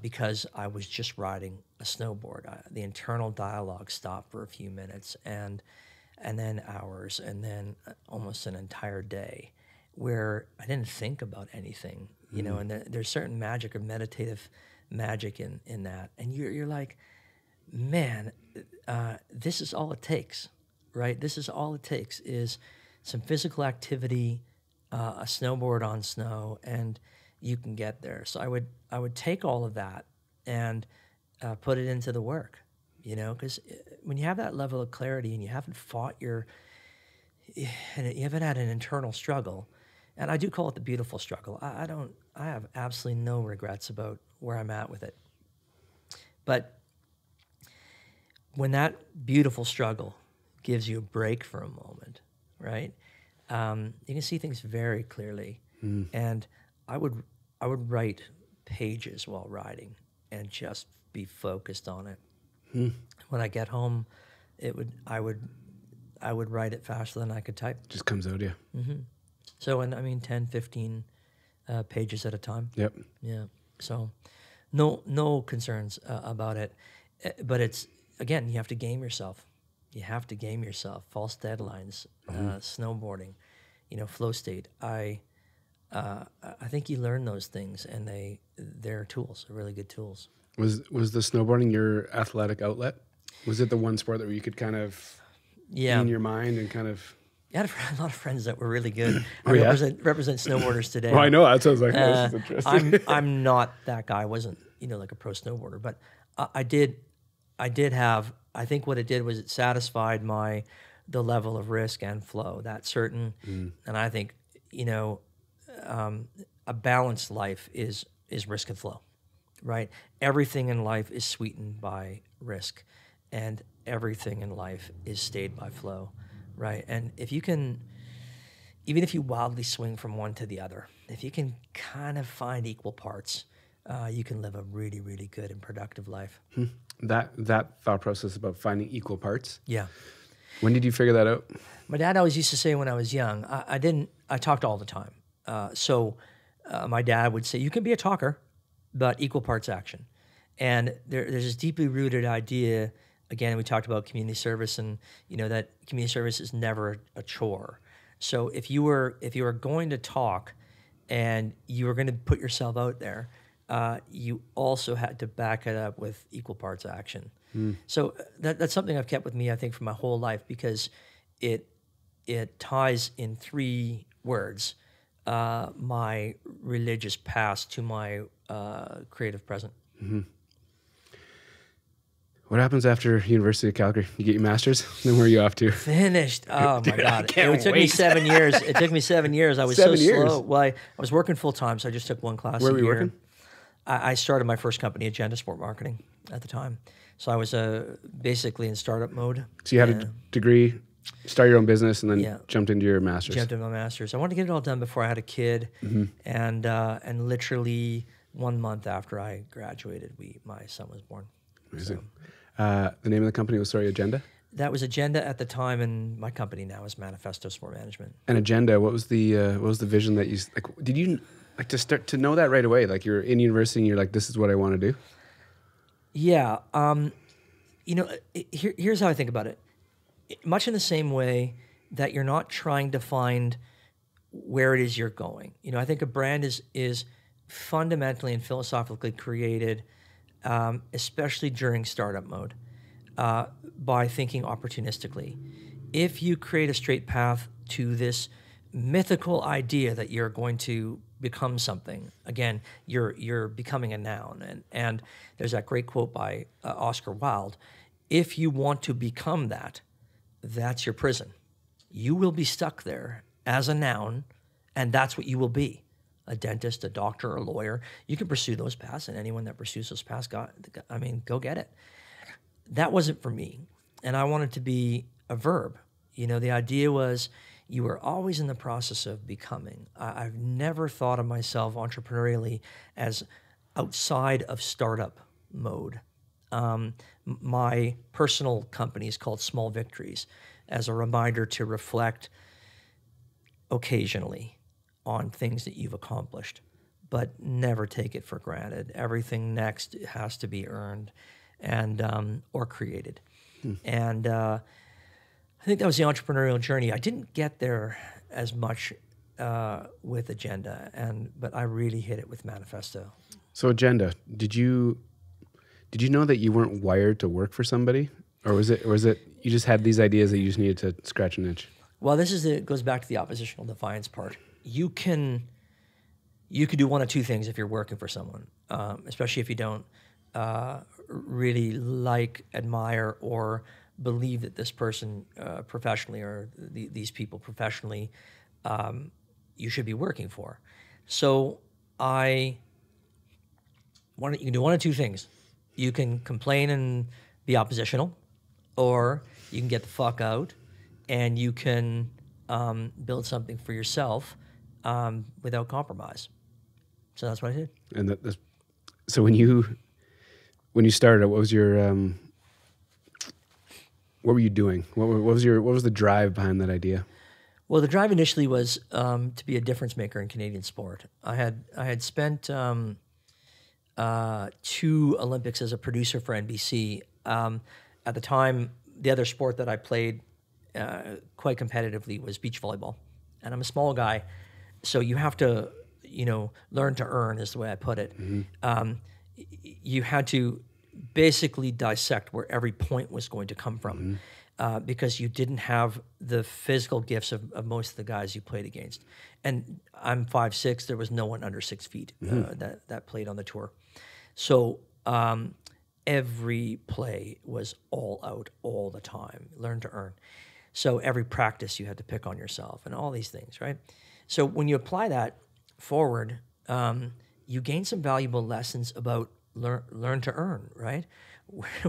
S2: because I was just riding a snowboard. The internal dialogue stopped for a few minutes, and then hours, and then almost an entire day, where I didn't think about anything, and there's certain magic or meditative magic in that. And you're like, man, this is all it takes, right? This is all it takes is some physical activity, a snowboard on snow, and you can get there. So I would take all of that and put it into the work, you know, because when you have that level of clarity and you haven't fought and you haven't had an internal struggle, and I do call it the beautiful struggle. I have absolutely no regrets about where I'm at with it. But when that beautiful struggle gives you a break for a moment, right? You can see things very clearly. And I would write pages while riding and just be focused on it. When I get home, I would write it faster than I could type.
S1: Just comes out, yeah.
S2: So, and I mean, 10, 15 pages at a time.
S1: Yep.
S2: Yeah. So no concerns about it. But it's, again, you have to game yourself. You have to game yourself. False deadlines, snowboarding, you know, flow state. I think you learn those things, and they're tools, they're really good tools.
S1: Was the snowboarding your athletic outlet? Was it the one sport that you could kind of in your mind and kind of...
S2: I had a lot of friends that were really good.
S1: Oh,
S2: I represent snowboarders today.
S1: Well, I know. That sounds like this is interesting.
S2: I'm not that guy. I wasn't, you know, like a pro snowboarder, but I did have, I think what it did was it satisfied the level of risk and flow, that's certain. And I think, you know, a balanced life is risk and flow, right? Everything in life is sweetened by risk, and everything in life is stayed by flow, right? And if you can, even if you wildly swing from one to the other, if you can kind of find equal parts, you can live a really, really good and productive life.
S1: That thought process about finding equal parts.
S2: Yeah.
S1: When did you figure that out?
S2: My dad always used to say when I was young, I talked all the time. So my dad would say, you can be a talker, but equal parts action. And there's this deeply rooted idea, again, we talked about community service, and you know that community service is never a chore. So if you were going to talk and you were going to put yourself out there, you also had to back it up with equal parts action. So that's something I've kept with me, I think, for my whole life, because it ties in 3 words, my religious past to my creative present.
S1: What happens after University of Calgary? You get your master's, then where are you off to?
S2: Finished. Oh my God! It took
S1: wait.
S2: me 7 years. It took me 7 years. I was
S1: 7
S2: so
S1: years?
S2: slow. Well, I was working full time, so I just took one class
S1: Where
S2: a
S1: were you
S2: year.
S1: working?
S2: I started my first company, Agenda Sport Marketing, at the time. So I was basically in startup mode.
S1: So you had a degree, start your own business, and then jumped into your master's.
S2: Jumped into my master's. I wanted to get it all done before I had a kid, and literally 1 month after I graduated, my son was born.
S1: Amazing.
S2: So,
S1: the name of the company was, Agenda?
S2: That was Agenda at the time, and my company now is Manifesto Sport Management.
S1: And Agenda, what was the vision that you, like, did you, like, to know that right away? Like, you're in university and you're like, this is what I want to do?
S2: Yeah. You know, here's how I think about it. Much in the same way that you're not trying to find where it is you're going. You know, I think a brand is fundamentally and philosophically created, especially during startup mode, by thinking opportunistically. If you create a straight path to this mythical idea that you're going to become something, again, you're becoming a noun. And there's that great quote by Oscar Wilde: if you want to become that, that's your prison. You will be stuck there as a noun, and that's what you will be. A dentist, a doctor, a lawyer. You can pursue those paths, and anyone that pursues those paths, go get it. That wasn't for me, and I wanted to be a verb. You know, the idea was you were always in the process of becoming. I've never thought of myself entrepreneurially as outside of startup mode. My personal company is called Small Victories, as a reminder to reflect occasionally on things that you've accomplished, but never take it for granted. Everything next has to be earned and or created. And I think that was the entrepreneurial journey. I didn't get there as much with Agenda, but I really hit it with Manifesto.
S1: So Agenda, did you know that you weren't wired to work for somebody, or was it you just had these ideas that you just needed to scratch an itch?
S2: Well, this goes back to the oppositional defiance part. You can you could do one of two things if you're working for someone, especially if you don't really like, admire, or believe that this person professionally, or these people professionally, you should be working for. So you can do one of two things. You can complain and be oppositional, or you can get the fuck out and you can build something for yourself without compromise. So that's what I did.
S1: And so when you started, what was your what were you doing? What was the drive behind that idea?
S2: Well, the drive initially was to be a difference maker in Canadian sport. I had spent 2 Olympics as a producer for NBC. At the time, the other sport that I played quite competitively was beach volleyball, and I'm a small guy, so you have to, learn to earn, is the way I put it. Mm-hmm. You had to basically dissect where every point was going to come from, because you didn't have the physical gifts of most of the guys you played against. And I'm 5'6", there was no one under 6 feet that played on the tour. So every play was all out all the time, learn to earn. So every practice you had to pick on yourself and all these things, right? So when you apply that forward, you gain some valuable lessons about learn to earn, right?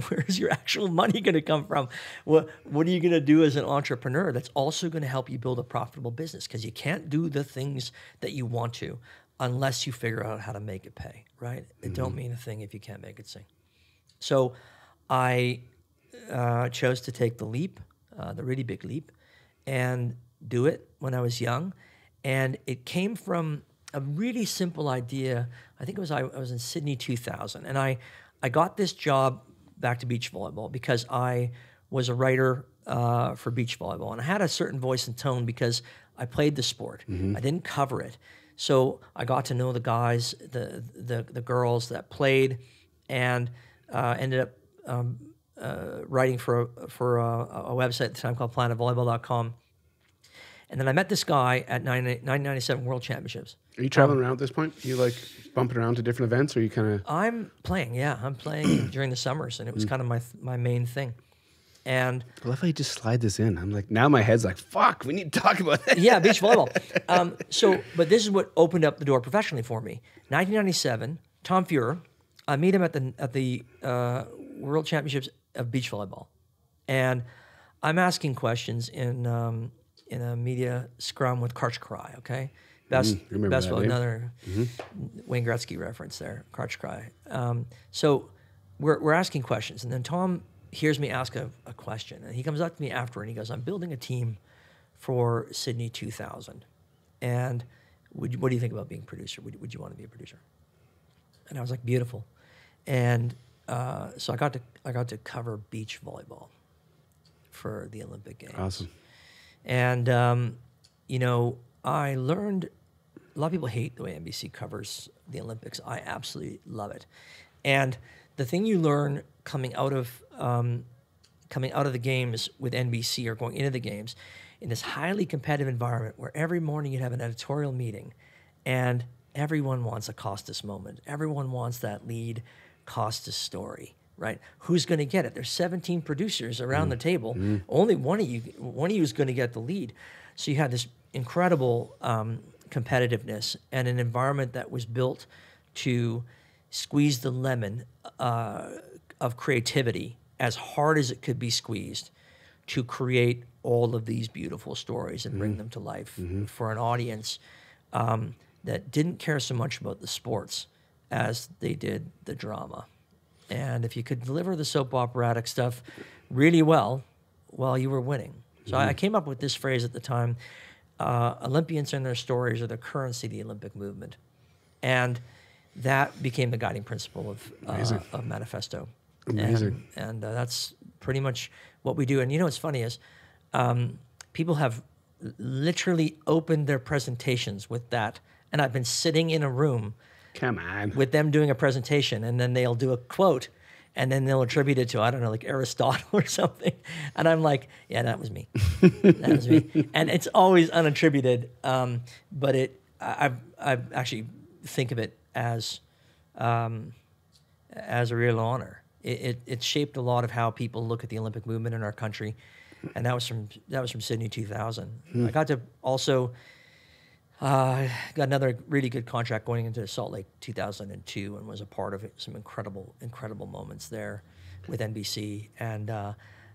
S2: Where's your actual money going to come from? What are you going to do as an entrepreneur that's also going to help you build a profitable business? Because you can't do the things that you want to unless you figure out how to make it pay, right? It don't mean a thing if you can't make it sing. So I chose to take the leap, the really big leap, and do it when I was young. And it came from a really simple idea. I think I was in Sydney 2000, and I got this job back to beach volleyball because I was a writer for beach volleyball, and I had a certain voice and tone because I played the sport. I didn't cover it, so I got to know the guys, the girls that played, and ended up writing for a website at the time called planetvolleyball.com. And then I met this guy at 1997 World Championships.
S1: Are you traveling around at this point? Are you like bumping around to different events, or are you kind of?
S2: I'm playing during the summers, and it was kind of my main thing. And
S1: I love how you just slide this in. I'm like, now my head's like, fuck, we need to talk about that.
S2: Yeah, beach volleyball. But this is what opened up the door professionally for me. 1997, Tom Fuhrer. I meet him at the World Championships of beach volleyball, and I'm asking questions in a media scrum with Karch Cry, okay? Best another Wayne Gretzky reference there, Karch Cry. So we're asking questions, and then Tom hears me ask a question, and he comes up to me after, and he goes, "I'm building a team for Sydney 2000, and what do you think about being a producer? Would you want to be a producer?" And I was like, "Beautiful," and so I got to cover beach volleyball for the Olympic Games.
S1: Awesome.
S2: And, I learned, a lot of people hate the way NBC covers the Olympics. I absolutely love it. And the thing you learn coming out of the games with NBC, or going into the games, in this highly competitive environment where every morning you'd have an editorial meeting and everyone wants a Costas moment. Everyone wants that lead Costas story. Right? Who's going to get it? There's 17 producers around the table. Only one of you is going to get the lead. So you had this incredible competitiveness and an environment that was built to squeeze the lemon of creativity as hard as it could be squeezed to create all of these beautiful stories and bring them to life for an audience that didn't care so much about the sports as they did the drama. And if you could deliver the soap operatic stuff really well, you were winning. So I came up with this phrase at the time: Olympians and their stories are the currency of the Olympic movement. And that became the guiding principle of Manifesto.
S1: Amazing.
S2: And that's pretty much what we do. And what's funny is people have literally opened their presentations with that. And I've been sitting in a room
S1: Come on.
S2: with them doing a presentation, and then they'll do a quote, and then they'll attribute it to, I don't know, like Aristotle or something. And I'm like, yeah, that was me. That was me. And it's always unattributed. But I've actually think of it as a real honor. It shaped a lot of how people look at the Olympic movement in our country, and that was from Sydney 2000. I got to also got another really good contract going into Salt Lake 2002, and was a part of some incredible moments there with NBC. And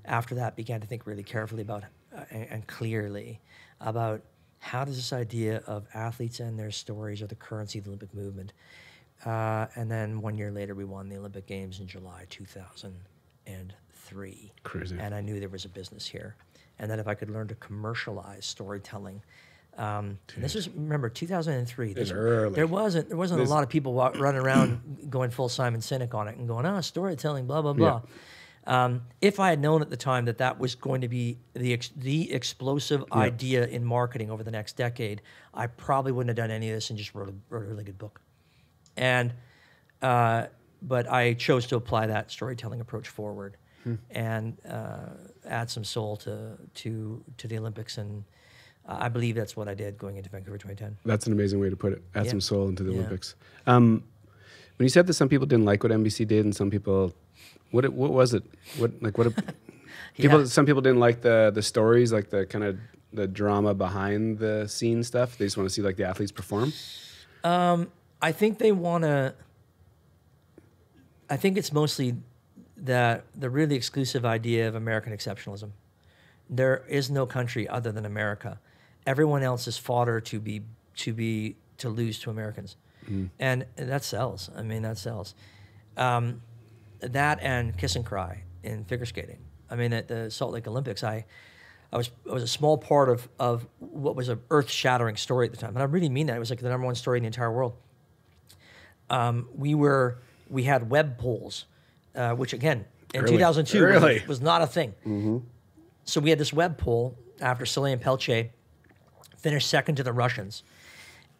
S2: after that, began to think really carefully about and clearly about how does this idea of athletes and their stories are the currency of the Olympic movement. And then 1 year later, we won the Olympic Games in July 2003.
S1: Crazy.
S2: And I knew there was a business here. And that if I could learn to commercialize storytelling, and this was, remember, 2003. There wasn't a lot of people running around going full Simon Sinek on it and going, storytelling, blah, blah, blah. If I had known at the time that was going to be the explosive idea in marketing over the next decade, I probably wouldn't have done any of this and just wrote a really good book. And but I chose to apply that storytelling approach forward and add some soul to the Olympics, and I believe that's what I did going into Vancouver 2010.
S1: That's an amazing way to put it. Add some soul into the Olympics. When you said that some people didn't like what NBC did, and some people, what was it? Some people didn't like the stories, like the kind of the drama behind the scene stuff. They just want to see like the athletes perform.
S2: I think they want to. I think it's mostly the really exclusive idea of American exceptionalism. There is no country other than America. Everyone else is fodder to lose to Americans, and that sells. I mean, that sells. That and kiss and cry in figure skating. I mean, at the Salt Lake Olympics, I was a small part of what was an earth-shattering story at the time, and I really mean that. It was like the #1 story in the entire world. We had web polls, which again in 2002 was not a thing. So we had this web poll after Soleil Pelche finished second to the Russians,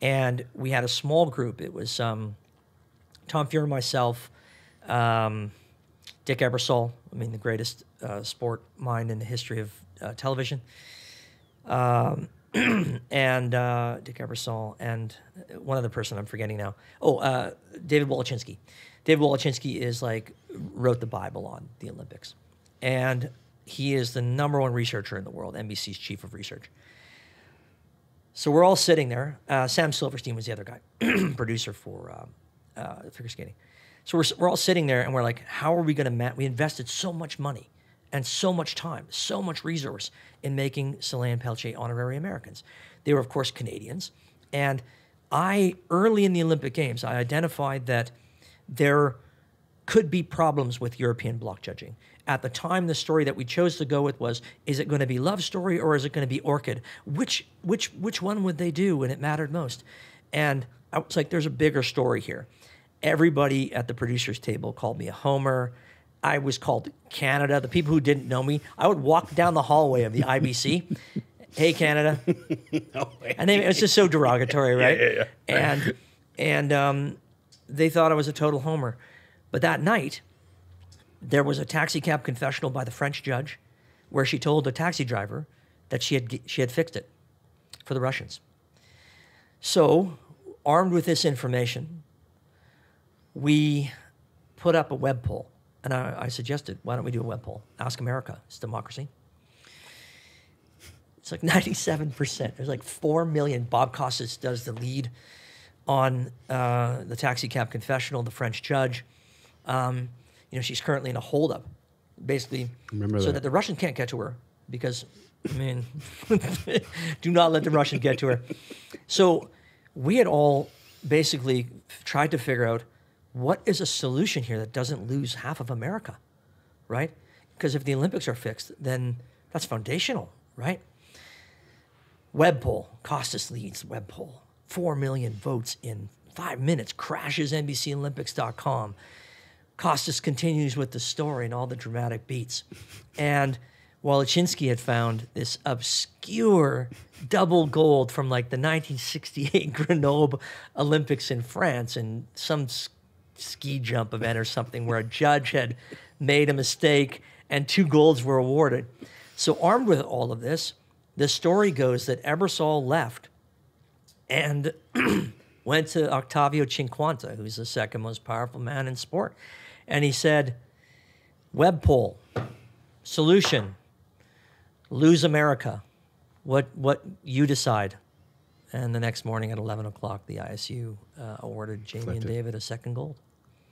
S2: and we had a small group. It was Tom Fuhr, myself, Dick Ebersol, I mean the greatest sport mind in the history of television, and Dick Ebersol, and one other person I'm forgetting now. David Wolochinsky. David Wolochinsky wrote the Bible on the Olympics, and he is the #1 researcher in the world, NBC's chief of research. So we're all sitting there. Sam Silverstein was the other guy, producer for figure skating. So we're all sitting there, and we're like, how are we going to we invested so much money and so much time, so much resource in making Soleil and Pelche honorary Americans. They were, of course, Canadians. And early in the Olympic Games, I identified that there could be problems with European block judging. At the time, the story that we chose to go with was, is it going to be love story or is it going to be orchid? Which one would they do when it mattered most? And I was like, there's a bigger story here. Everybody at the producer's table called me a homer. I was called Canada. The people who didn't know me, I would walk down the hallway of the IBC. Hey, Canada. No way. And it was just so derogatory, right? Yeah. And they thought I was a total homer. But that night, there was a taxi cab confessional by the French judge where she told the taxi driver that she had fixed it for the Russians. So, armed with this information, we put up a web poll. And I suggested, why don't we do a web poll? Ask America. It's democracy. It's like 97%. There's like 4 million. Bob Costas does the lead on the taxi cab confessional, the French judge. She's currently in a holdup, basically, that the Russians can't get to her because, do not let the Russians get to her. So we had all basically tried to figure out what is a solution here that doesn't lose half of America, right? Because if the Olympics are fixed, then that's foundational, right? Web poll, Costas leads web poll. 4 million votes in 5 minutes, crashes NBCOlympics.com. Costas continues with the story and all the dramatic beats. And Wolochinsky had found this obscure double gold from like the 1968 Grenoble Olympics in France and some ski jump event or something where a judge had made a mistake and 2 golds were awarded. So armed with all of this, the story goes that Ebersol left and went to Octavio Cinquanta, who's the second most powerful man in sport. And he said, web poll, solution, lose America. What you decide. And the next morning at 11 o'clock, the ISU awarded Jamie and David a second gold.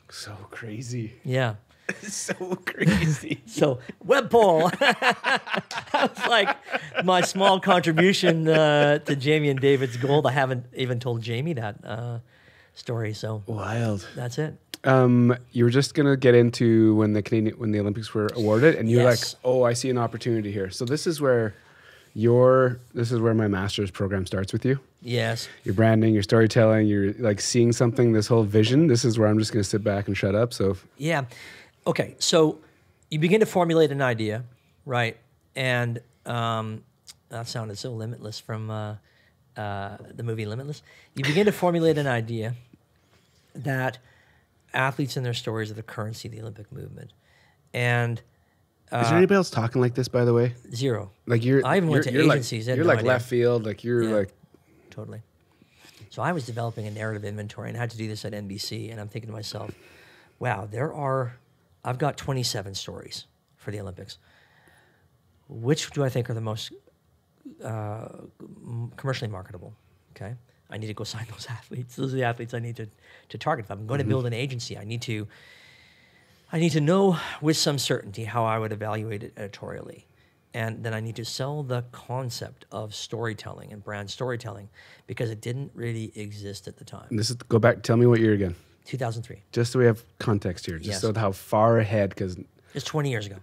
S1: So crazy.
S2: Yeah.
S1: So crazy.
S2: So, web poll. That was like my small contribution to Jamie and David's gold. I haven't even told Jamie that story. So
S1: wild.
S2: That's it.
S1: You were just gonna get into when the Olympics were awarded, and you're like,
S2: Yes.
S1: "Oh, I see an opportunity here." So this is where my master's program starts with you.
S2: Yes.
S1: Your branding, your storytelling, you're like seeing something. This whole vision. This is where I'm just gonna sit back and shut up. So
S2: Yeah. Okay. So you begin to formulate an idea, right? And that sounded so limitless from the movie Limitless. You begin to formulate an idea that athletes and their stories are the currency of the Olympic movement. And
S1: is there anybody else talking like this, by the way?
S2: zero.
S1: Like
S2: I even went to agencies.
S1: You're like left field. Like you're like
S2: totally. So I was developing a narrative inventory and I had to do this at NBC. And I'm thinking to myself, wow, I've got 27 stories for the Olympics. Which do I think are the most commercially marketable? Okay. I need to go sign those athletes. Those are the athletes I need to target. If I'm going to build an agency, I need to know with some certainty how I would evaluate it editorially. And then I need to sell the concept of storytelling and brand storytelling because it didn't really exist at the time.
S1: Go back, tell me what year again.
S2: 2003.
S1: Just so we have context here. Just
S2: Yes.
S1: so how far ahead, because...
S2: It's 20 years ago.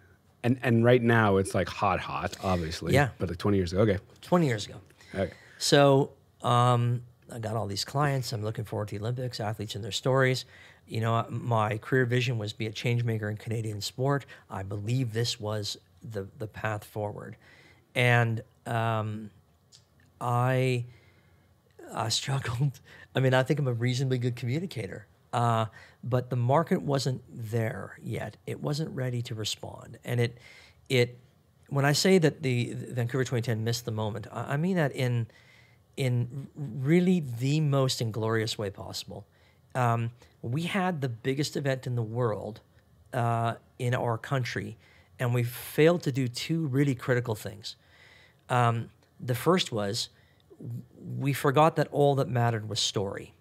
S1: And right now it's like hot, obviously.
S2: Yeah.
S1: But like 20 years ago. Okay.
S2: 20 years ago.
S1: Okay.
S2: So I got all these clients. I'm looking forward to the Olympics, athletes and their stories. You know, my career vision was be a change maker in Canadian sport. I believe this was the path forward. And I struggled. I mean, I think I'm a reasonably good communicator. But the market wasn't there yet. It wasn't ready to respond. And it when I say that the Vancouver 2010 missed the moment, I mean that in really the most inglorious way possible. We had the biggest event in the world in our country, and we failed to do two really critical things. The first was we forgot that all that mattered was story.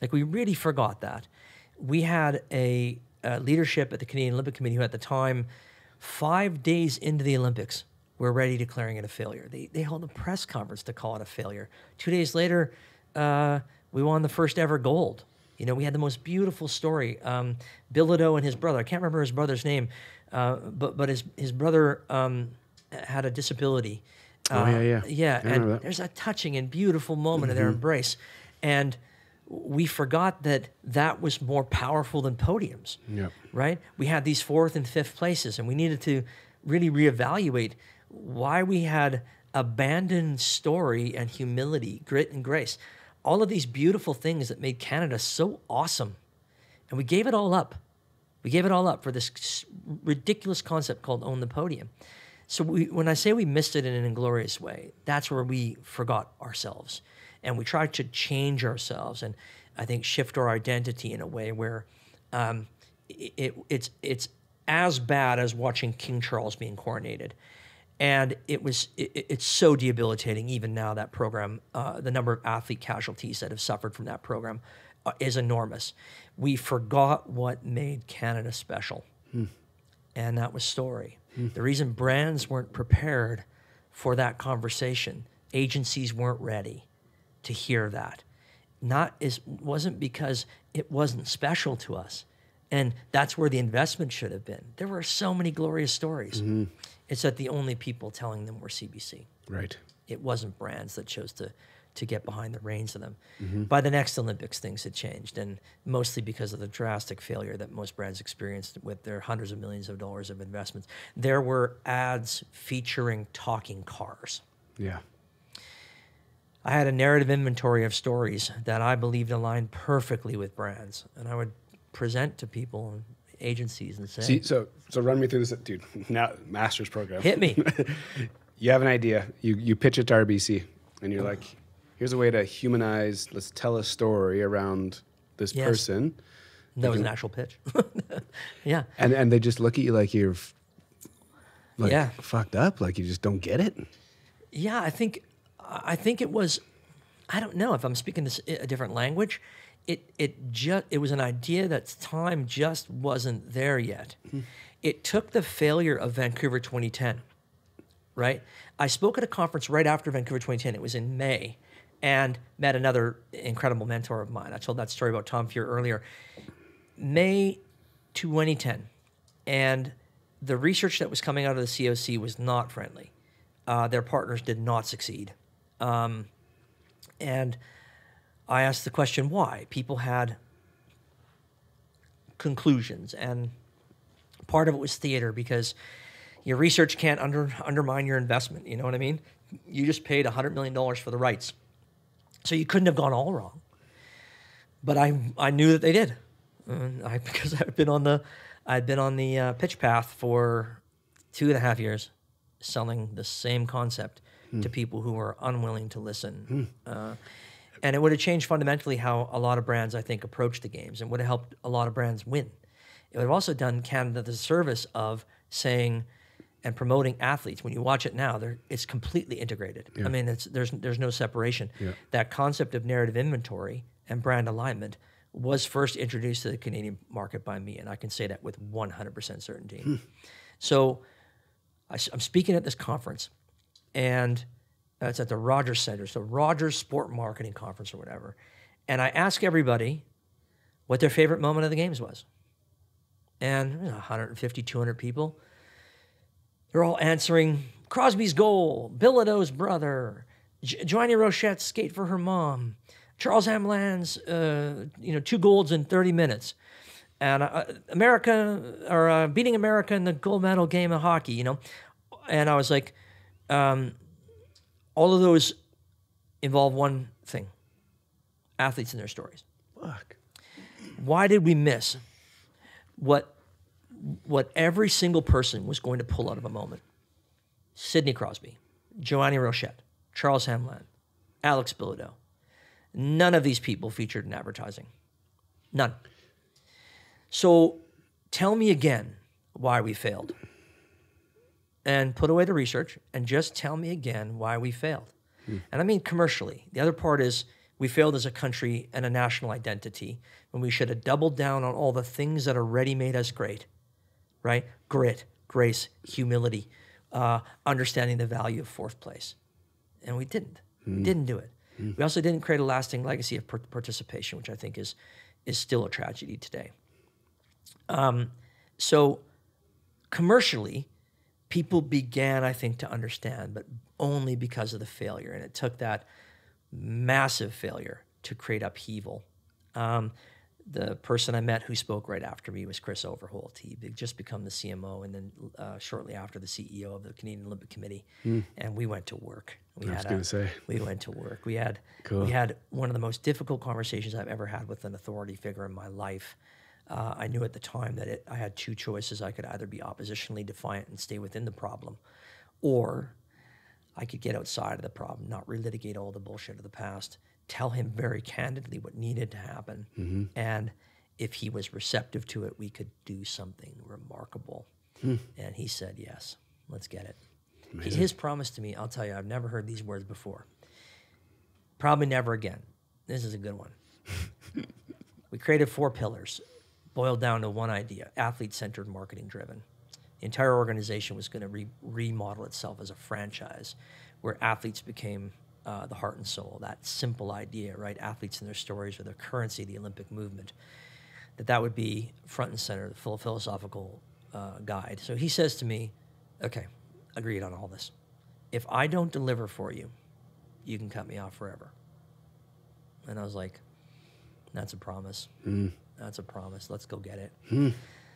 S2: Like, we really forgot that. We had a leadership at the Canadian Olympic Committee who at the time, 5 days into the Olympics, were ready declaring it a failure. They held a press conference to call it a failure. 2 days later, we won the first ever gold. You know, we had the most beautiful story. Bilodeau and his brother, I can't remember his brother's name, but his brother had a disability.
S1: Yeah,
S2: and there's a touching and beautiful moment of their embrace. And we forgot that was more powerful than podiums, right? We had these 4th and 5th places, and we needed to really reevaluate why we had abandoned story and humility, grit and grace, all of these beautiful things that made Canada so awesome. And we gave it all up. We gave it all up for this ridiculous concept called Own the Podium. So when I say we missed it in an inglorious way, that's where we forgot ourselves. And we tried to change ourselves and I think shift our identity in a way where it's as bad as watching King Charles being coronated. And it's so debilitating even now, that program, the number of athlete casualties that have suffered from that program is enormous. We forgot what made Canada special, and that was story. The reason brands weren't prepared for that conversation, agencies weren't ready to hear that. Wasn't because it wasn't special to us. And that's where the investment should have been. There were so many glorious stories. It's that the only people telling them were CBC.
S1: Right.
S2: It wasn't brands that chose to get behind the reins of them. By the next Olympics, things had changed, and mostly because of the drastic failure that most brands experienced with their hundreds of millions of dollars of investments. There were ads featuring talking cars.
S1: Yeah.
S2: I had a narrative inventory of stories that I believed aligned perfectly with brands, and I would present to people and agencies and say,
S1: so run me through this, dude. Now, master's program.
S2: Hit me.
S1: You have an idea. You pitch it to RBC, and you're like, here's a way to humanize, let's tell a story around this person.
S2: That was an actual pitch. Yeah.
S1: And they just look at you like you're fucked up, like you just don't get it.
S2: Yeah, I think it was, I don't know if I'm speaking a different language. It was an idea that time just wasn't there yet. It took the failure of Vancouver 2010, right? I spoke at a conference right after Vancouver 2010. It was in May, and met another incredible mentor of mine. I told that story about Tom Fuhr earlier. May 2010, and the research that was coming out of the COC was not friendly. Their partners did not succeed. And I asked the question, why? People had conclusions, and part of it was theater, because your research can't undermine your investment. You know what I mean? You just paid $100 million for the rights. So you couldn't have gone all wrong. But I knew that they did. Because I'd been on the pitch path for 2.5 years, selling the same concept to people who were unwilling to listen. And it would have changed fundamentally how a lot of brands, I think, approach the games, and would have helped a lot of brands win. It would have also done Canada the service of saying and promoting athletes. When you watch it now, it's completely integrated. Yeah. I mean, there's no separation. Yeah. That concept of narrative inventory and brand alignment was first introduced to the Canadian market by me, and I can say that with 100% certainty. So I'm speaking at this conference, and it's at the Rogers Center, so Rogers Sport Marketing Conference or whatever, and I ask everybody what their favorite moment of the games was. And 150, 200 people, they're all answering Crosby's goal, Bilodeau's brother, Joanie Rochette's skate for her mom, Charles Hamelin's 2 golds in 30 minutes, and beating America in the gold medal game of hockey, And I was like, all of those involve one thing: athletes and their stories.
S1: Fuck.
S2: Why did we miss what every single person was going to pull out of a moment? Sidney Crosby, Joanie Rochette, Charles Hamelin, Alex Bilodeau. None of these people featured in advertising. None. So tell me again why we failed. And put away the research and just tell me again why we failed. And I mean commercially. The other part is we failed as a country and a national identity when we should have doubled down on all the things that already made us great, right? Grit, grace, humility, understanding the value of fourth place. And we didn't. We didn't do it. We also didn't create a lasting legacy of participation, which I think is still a tragedy today. So commercially, people began, I think, to understand, but only because of the failure. And it took that massive failure to create upheaval. The person I met who spoke right after me was Chris Overholt. He had just become the CMO, and then shortly after, the CEO of the Canadian Olympic Committee. And we went to work. We went to work. We had one of the most difficult conversations I've ever had with an authority figure in my life. I knew at the time that I had 2 choices. I could either be oppositionally defiant and stay within the problem, or I could get outside of the problem, not relitigate all the bullshit of the past, tell him very candidly what needed to happen, and if he was receptive to it, we could do something remarkable. And he said, yes, let's get it. Amazing. His promise to me, I'll tell you, I've never heard these words before. Probably never again. This is a good one. We created 4 pillars, boiled down to one idea: athlete-centered, marketing-driven. The entire organization was going to remodel itself as a franchise where athletes became the heart and soul. That simple idea, right? Athletes and their stories are the currency of the Olympic movement. That would be front and center, the philosophical guide. So he says to me, okay, agreed on all this. If I don't deliver for you, you can cut me off forever. And I was like, that's a promise. That's a promise. Let's go get it.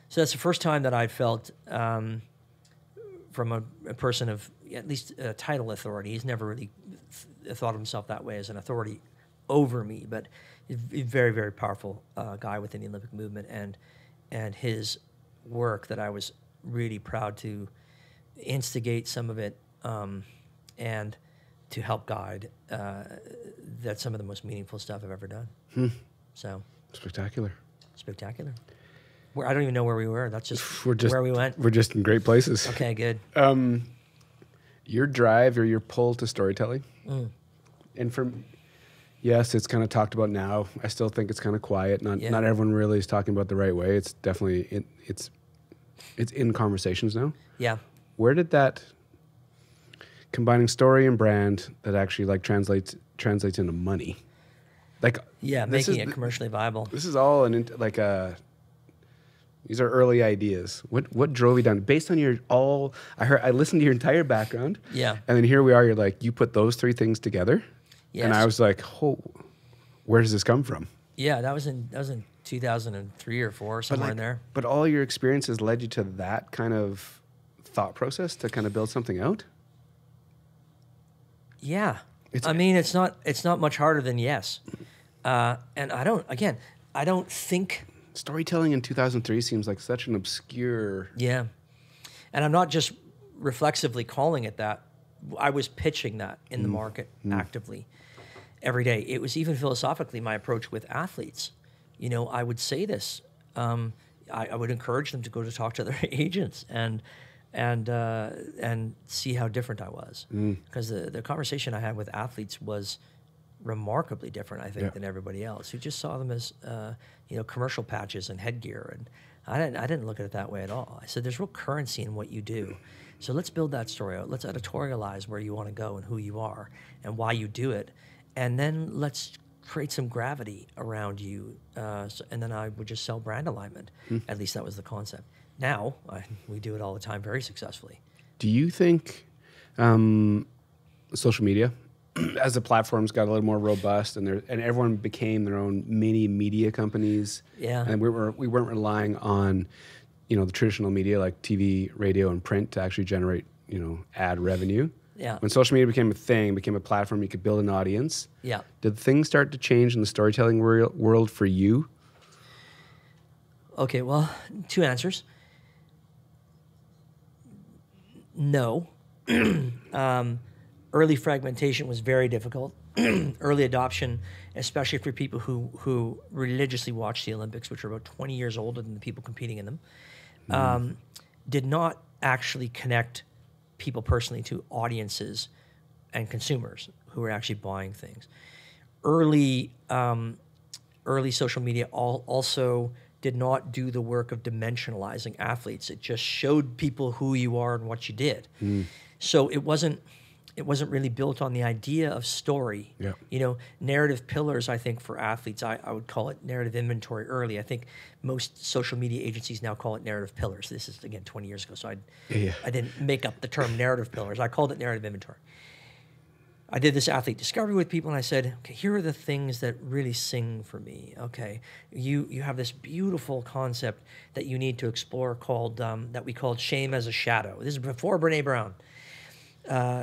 S2: So that's the first time that I felt from a person of at least title authority. He's never really thought of himself that way as an authority over me, but he's a very, very powerful guy within the Olympic movement, and his work that I was really proud to instigate some of it and to help guide. That's some of the most meaningful stuff I've ever done. So
S1: spectacular.
S2: I don't even know where we were. That's just where we went.
S1: We're just in great places.
S2: Okay, good.
S1: Your drive or your pull to storytelling, and yes, it's kind of talked about now. I still think it's kind of quiet. Not everyone really is talking about the right way. It's definitely it's in conversations now.
S2: Yeah.
S1: Where did that combining story and brand that actually like translates into money? Like
S2: making it commercially viable.
S1: This is all these are early ideas. What drove you down based on I listened to your entire background.
S2: Yeah.
S1: And then here we are, you're like, you put those three things together. Yes. And I was like, where does this come from?
S2: Yeah, that was in 2003 or 4, somewhere in there.
S1: But all your experiences led you to that kind of thought process to kind of build something out?
S2: Yeah. It's not much harder than yes. And I don't think
S1: storytelling in 2003 seems like such an obscure.
S2: Yeah. And I'm not just reflexively calling it that. I was pitching that in the market actively every day. It was even philosophically my approach with athletes. I would say this. I would encourage them to go to talk to their agents and see how different I was. Because the conversation I had with athletes was remarkably different, I think, than everybody else, who just saw them as commercial patches and headgear. And I didn't look at it that way at all. I said, there's real currency in what you do. So let's build that story out. Let's editorialize where you want to go and who you are and why you do it. And then let's create some gravity around you. And then I would just sell brand alignment. At least that was the concept. Now, we do it all the time very successfully.
S1: Do you think social media, as the platforms got a little more robust and everyone became their own mini media companies, and we weren't relying on the traditional media like TV, radio, and print to actually generate ad revenue?
S2: Yeah.
S1: When social media became a thing, became a platform, you could build an audience.
S2: Yeah.
S1: Did things start to change in the storytelling world for you?
S2: Okay, well, 2 answers. No. Early fragmentation was very difficult. Early adoption, especially for people who religiously watch the Olympics, which are about 20 years older than the people competing in them, did not actually connect people personally to audiences and consumers who were actually buying things. Early social media also did not do the work of dimensionalizing athletes. It just showed people who you are and what you did. So it wasn't really built on the idea of story. Yeah. Narrative pillars, I think, for athletes, I would call it narrative inventory early. I think most social media agencies now call it narrative pillars. This is, again, 20 years ago, so I didn't make up the term narrative pillars. I called it narrative inventory. I did this athlete discovery with people, and I said, okay, here are the things that really sing for me. Okay, you have this beautiful concept that you need to explore called, that we called shame as a shadow. This is before Brené Brown.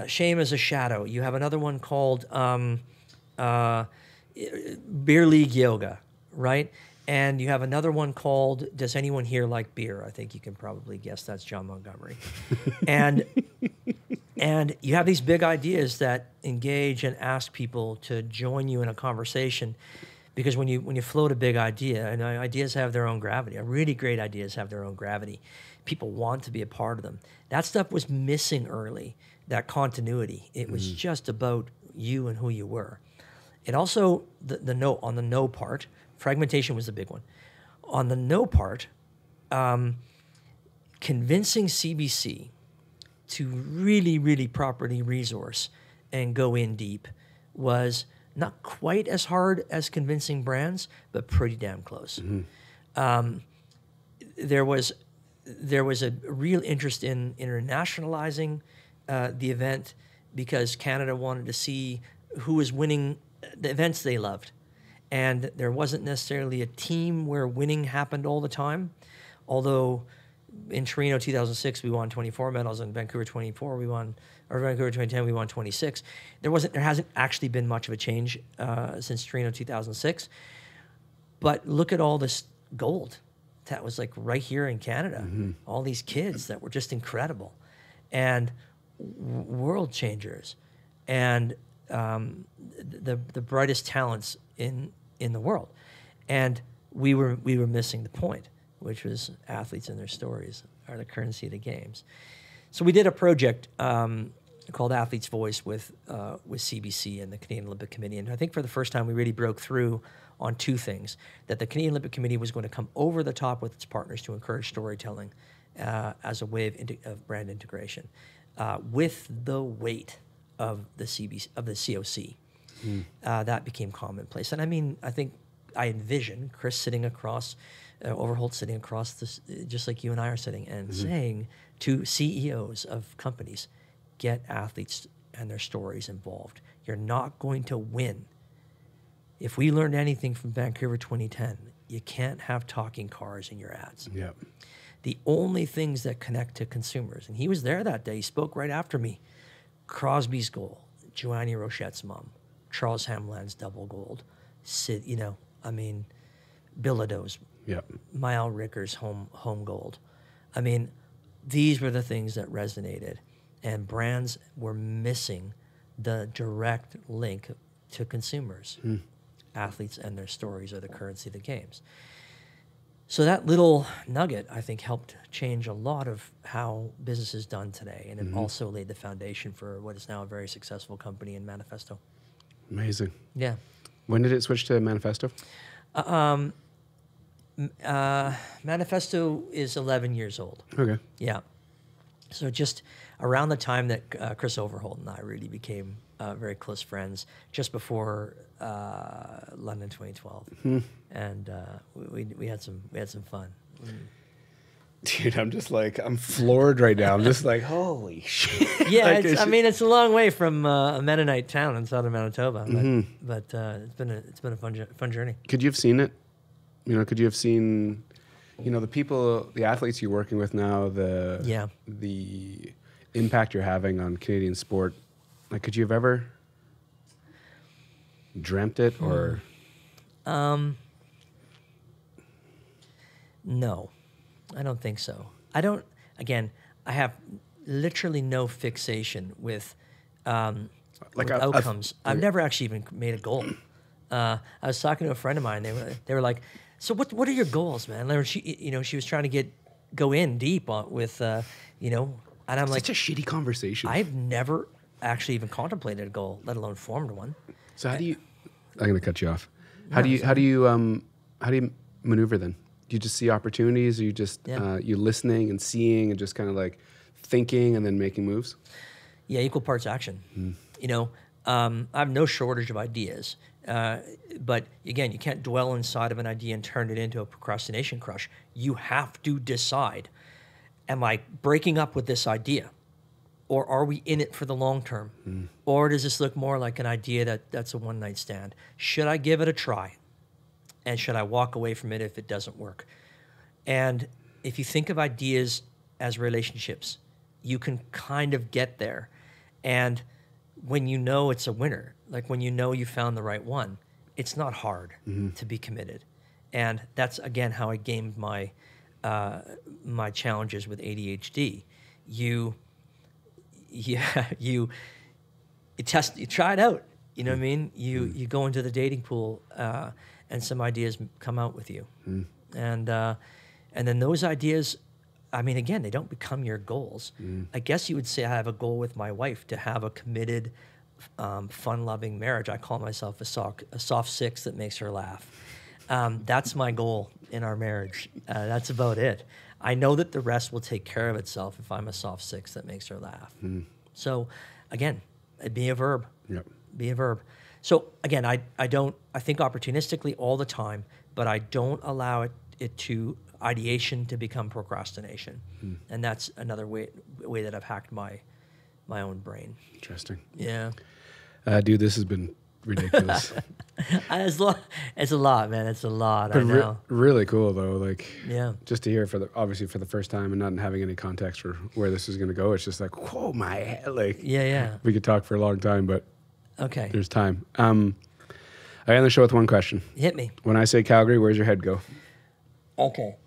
S2: Shame as a shadow. You have another one called beer league yoga, right? And you have another one called Does Anyone Here Like Beer? I think you can probably guess that's John Montgomery. and you have these big ideas that engage and ask people to join you in a conversation, because when you float a big idea, and ideas have their own gravity, really great ideas have their own gravity. People want to be a part of them. That stuff was missing early. That continuity. It was just about you and who you were. It also, on the no part, fragmentation was the big one. On the no part, convincing CBC to really, really properly resource and go in deep was not quite as hard as convincing brands, but pretty damn close. There was a real interest in internationalizing the event, because Canada wanted to see who was winning the events they loved. And there wasn't necessarily a team where winning happened all the time. Although in Torino 2006, we won 24 medals, and Vancouver 2010, we won 26. There hasn't actually been much of a change since Torino 2006. But look at all this gold that was like right here in Canada. All these kids that were just incredible. And world changers. and the brightest talents in the world, and we were missing the point, which was athletes and their stories are the currency of the games. So we did a project called Athlete's Voice with CBC and the Canadian Olympic Committee, and I think for the first time we really broke through on two things: that the Canadian Olympic Committee was going to come over the top with its partners to encourage storytelling as a way of brand integration, with the weight of the COC. That became commonplace, and I mean, I think I envision Chris sitting across, Overholt sitting across this, just like you and I are sitting, and saying to CEOs of companies, get athletes and their stories involved. You're not going to win. If we learned anything from Vancouver 2010, you can't have talking cars in your ads.
S1: Yep.
S2: The only things that connect to consumers, and he was there that day, he spoke right after me, Crosby's goal, Joanne Rochette's mom, Charles Hamlin's double gold, Bilodeau's,
S1: Yep.
S2: Maël Ricker's home gold. I mean, these were the things that resonated, and brands were missing the direct link to consumers. Athletes and their stories are the currency of the games. So that little nugget, I think, helped change a lot of how business is done today, and it also laid the foundation for what is now a very successful company in Manifesto.
S1: Amazing.
S2: Yeah.
S1: When did it switch to Manifesto?
S2: Manifesto is 11 years old.
S1: Okay.
S2: Yeah. So just around the time that Chris Overholt and I really became very close friends, just before London 2012, and we had some fun.
S1: Dude, I'm floored right now. I'm just like, holy shit.
S2: Yeah,
S1: Like,
S2: it's a long way from a Mennonite town in southern Manitoba, but it's been a fun journey.
S1: Could you have seen it? Could you have seen, the athletes you're working with now, the impact you're having on Canadian sport? Like, could you have ever dreamt it or?
S2: No, I don't think so. I have literally no fixation with outcomes. I've never actually even made a goal. I was talking to a friend of mine. They were like, "So what are your goals, man?" She was trying to go in deep with, and I'm like,
S1: such a shitty conversation.
S2: I've never actually even contemplated a goal, let alone formed one.
S1: So how do you? I'm going to cut you off. How do you maneuver then? Do you just see opportunities? Or you just you listening and seeing and just kind of like thinking and then making moves?
S2: Yeah, equal parts action. I have no shortage of ideas, but again, you can't dwell inside of an idea and turn it into a procrastination crush. You have to decide: am I breaking up with this idea? Or are we in it for the long term? Or does this look more like an idea that's a one-night stand? Should I give it a try? And should I walk away from it if it doesn't work? And if you think of ideas as relationships, you can kind of get there. And when you know it's a winner, like when you know you found the right one, it's not hard to be committed. And that's, again, how I gamed my challenges with ADHD. You try it out. You know what I mean? You go into the dating pool, and some ideas come out with you, and then those ideas, again, they don't become your goals. I guess you would say I have a goal with my wife to have a committed, fun-loving marriage. I call myself a soft six that makes her laugh. That's my goal in our marriage. That's about it. I know that the rest will take care of itself if I'm a soft six that makes her laugh. So, again, it'd be a verb.
S1: Yep.
S2: Be a verb. So, again, I think opportunistically all the time, but I don't allow it to ideation to become procrastination. And that's another way that I've hacked my own brain.
S1: Interesting.
S2: Yeah.
S1: Dude, this has been ridiculous.
S2: It's a lot, man. It's a lot.
S1: But
S2: I know.
S1: Really cool though. Like, just to hear obviously for the first time and not having any context for where this is going to go. It's just like, whoa, my head. Like, we could talk for a long time, but
S2: okay,
S1: there's time. I end the show with one question.
S2: Hit me.
S1: When I say Calgary, where's your head go?
S2: Okay.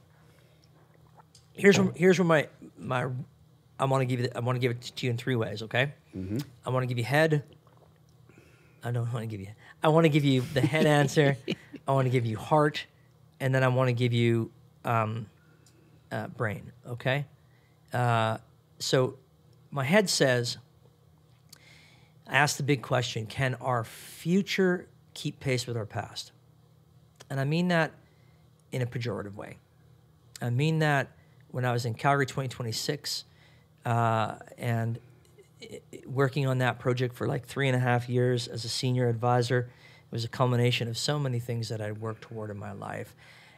S2: Here's where my I want to give it to you in three ways. Okay. I want to give you head, I don't want to give you. I want to give you the head answer. I want to give you heart, and then I want to give you brain. Okay. So my head says, I asked the big question: can our future keep pace with our past? And I mean that in a pejorative way. I mean that when I was in Calgary 2026 and working on that project for like 3.5 years as a senior advisor, it was a culmination of so many things that I worked toward in my life.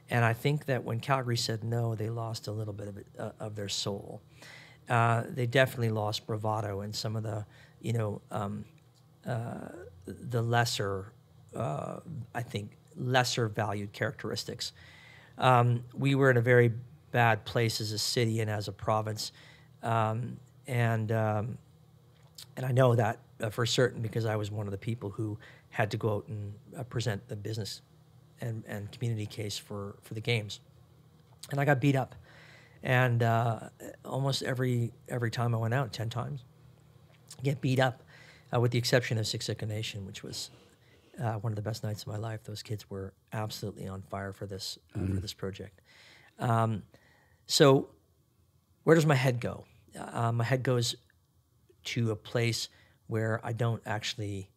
S2: And I think that when Calgary said no, they lost a little bit of, of their soul. They definitely lost bravado and some of the, the lesser, I think, lesser valued characteristics. We were in a very bad place as a city and as a province, and I know that for certain because I was one of the people who had to go out and present the business and community case for the games, and I got beat up, and almost every time I went out, 10 times, get beat up, with the exception of Siksika Nation, which was one of the best nights of my life. Those kids were absolutely on fire for this project. So where does my head go? My head goes to a place where I don't actually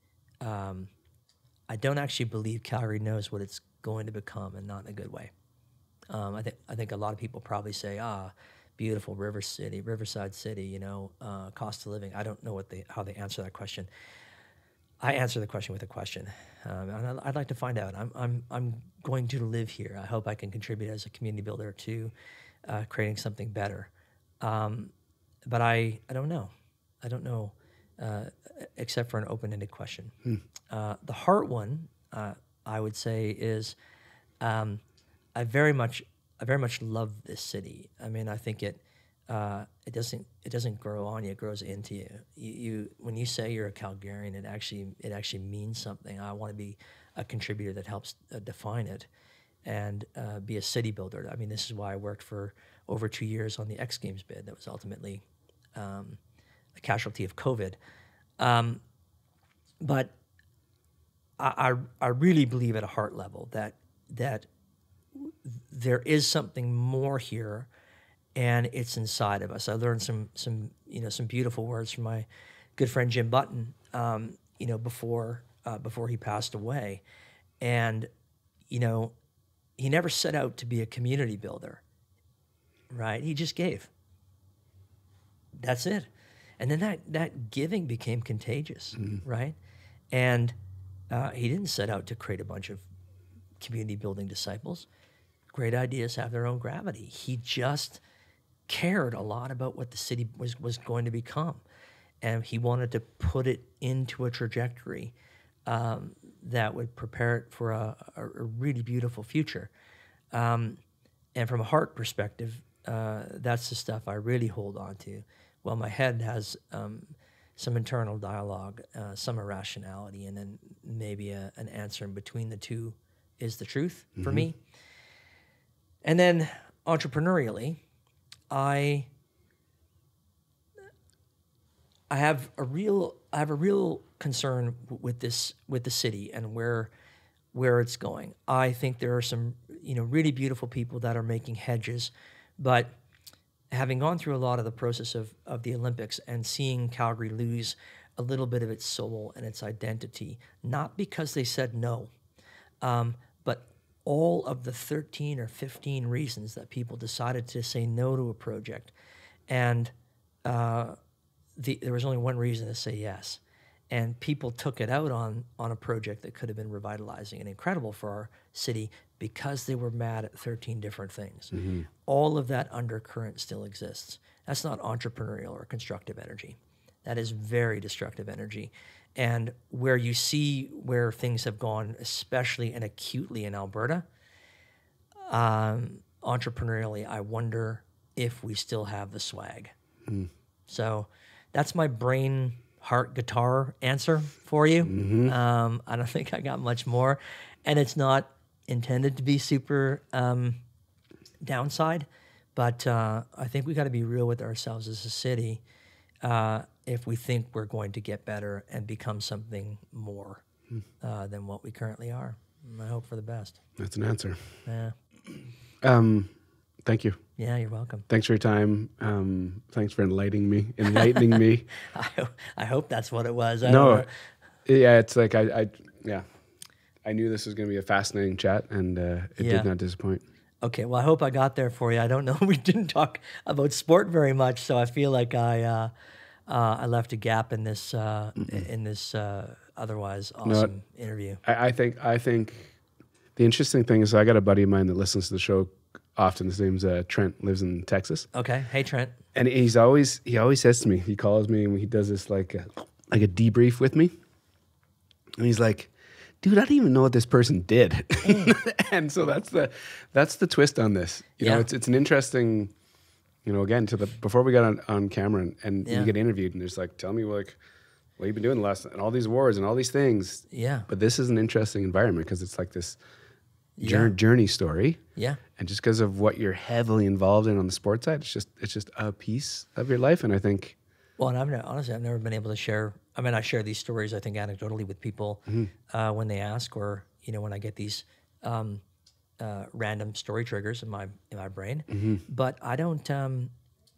S2: believe Calgary knows what it's going to become, and not in a good way. I think a lot of people probably say, beautiful Riverside City, cost of living. I don't know how they answer that question. I answer the question with a question, and I'd like to find out. I'm going to live here. I hope I can contribute as a community builder to creating something better. But I don't know. I don't know, except for an open-ended question. The heart one, I would say, is I very much love this city. I mean, I think it doesn't grow on you; it grows into you. You when you say you're a Calgarian, it actually means something. I want to be a contributor that helps define it, and be a city builder. I mean, this is why I worked for over 2 years on the X Games bid that was ultimately a casualty of COVID. But I really believe at a heart level that there is something more here, and it's inside of us. I learned some beautiful words from my good friend Jim Button, before he passed away, and he never set out to be a community builder, right? He just gave. That's it. And then that giving became contagious, right? And he didn't set out to create a bunch of community building disciples. Great ideas have their own gravity. He just cared a lot about what the city was going to become. And he wanted to put it into a trajectory that would prepare it for a really beautiful future. And from a heart perspective, that's the stuff I really hold on to. Well, my head has some internal dialogue, some irrationality, and then maybe an answer in between the two is the truth for me. And then entrepreneurially, I have a real concern with the city and where it's going. I think there are some really beautiful people that are making hedges, but having gone through a lot of the process of the Olympics and seeing Calgary lose a little bit of its soul and its identity, not because they said no, but all of the 13 or 15 reasons that people decided to say no to a project, and there was only one reason to say yes. And people took it out on a project that could have been revitalizing and incredible for our city because they were mad at 13 different things. All of that undercurrent still exists. That's not entrepreneurial or constructive energy. That is very destructive energy. And where you see where things have gone, especially and acutely in Alberta, entrepreneurially, I wonder if we still have the swag. So that's my brain, heart, guitar answer for you. I don't think I got much more. And it's not intended to be super downside, but I think we got to be real with ourselves as a city if we think we're going to get better and become something more. than what we currently are. I hope for the best.
S1: That's an answer.
S2: Yeah.
S1: Thank you.
S2: Yeah, you're welcome.
S1: Thanks for your time. Thanks for enlightening me.
S2: I hope that's what it was.
S1: No, yeah, it's like I knew this was going to be a fascinating chat, and it did not disappoint.
S2: Okay, well, I hope I got there for you. I don't know. We didn't talk about sport very much, so I feel like I left a gap in this otherwise awesome interview.
S1: I think the interesting thing is I got a buddy of mine that listens to the show often. His name's Trent, lives in Texas.
S2: Okay, hey Trent. And
S1: he always says to me, he calls me and he does this like a debrief with me, and he's like, dude, I didn't even know what this person did. And so that's the twist on this. You know, it's an interesting, again, before we got on camera and you get interviewed and there's like, tell me like what you've been doing the last, and all these awards and all these things.
S2: Yeah.
S1: But this is an interesting environment because it's like this journey story.
S2: Yeah.
S1: And just because of what you're heavily involved in on the sports side, it's just a piece of your life. And I think,
S2: well, and honestly, I've never been able to share. I mean, I share these stories, I think, anecdotally with people when they ask, or when I get these random story triggers in my brain. But I don't. I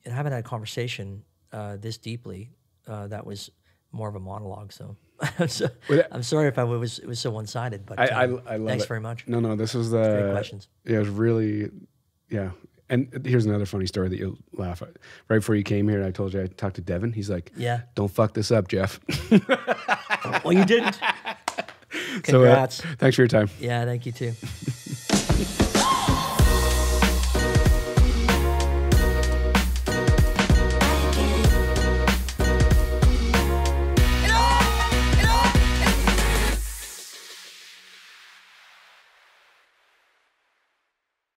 S2: haven't had a conversation this deeply. That was more of a monologue. So, I'm sorry if it was so one-sided. But
S1: I love
S2: thanks
S1: it.
S2: very much.
S1: No, this was
S2: great questions.
S1: Yeah, it was really, yeah. And here's another funny story that you'll laugh at. Right before you came here, I told you I talked to Devin. He's like, don't fuck this up, Jeff.
S2: Well, you didn't. Congrats.
S1: So, thanks for your time.
S2: Yeah, thank you too.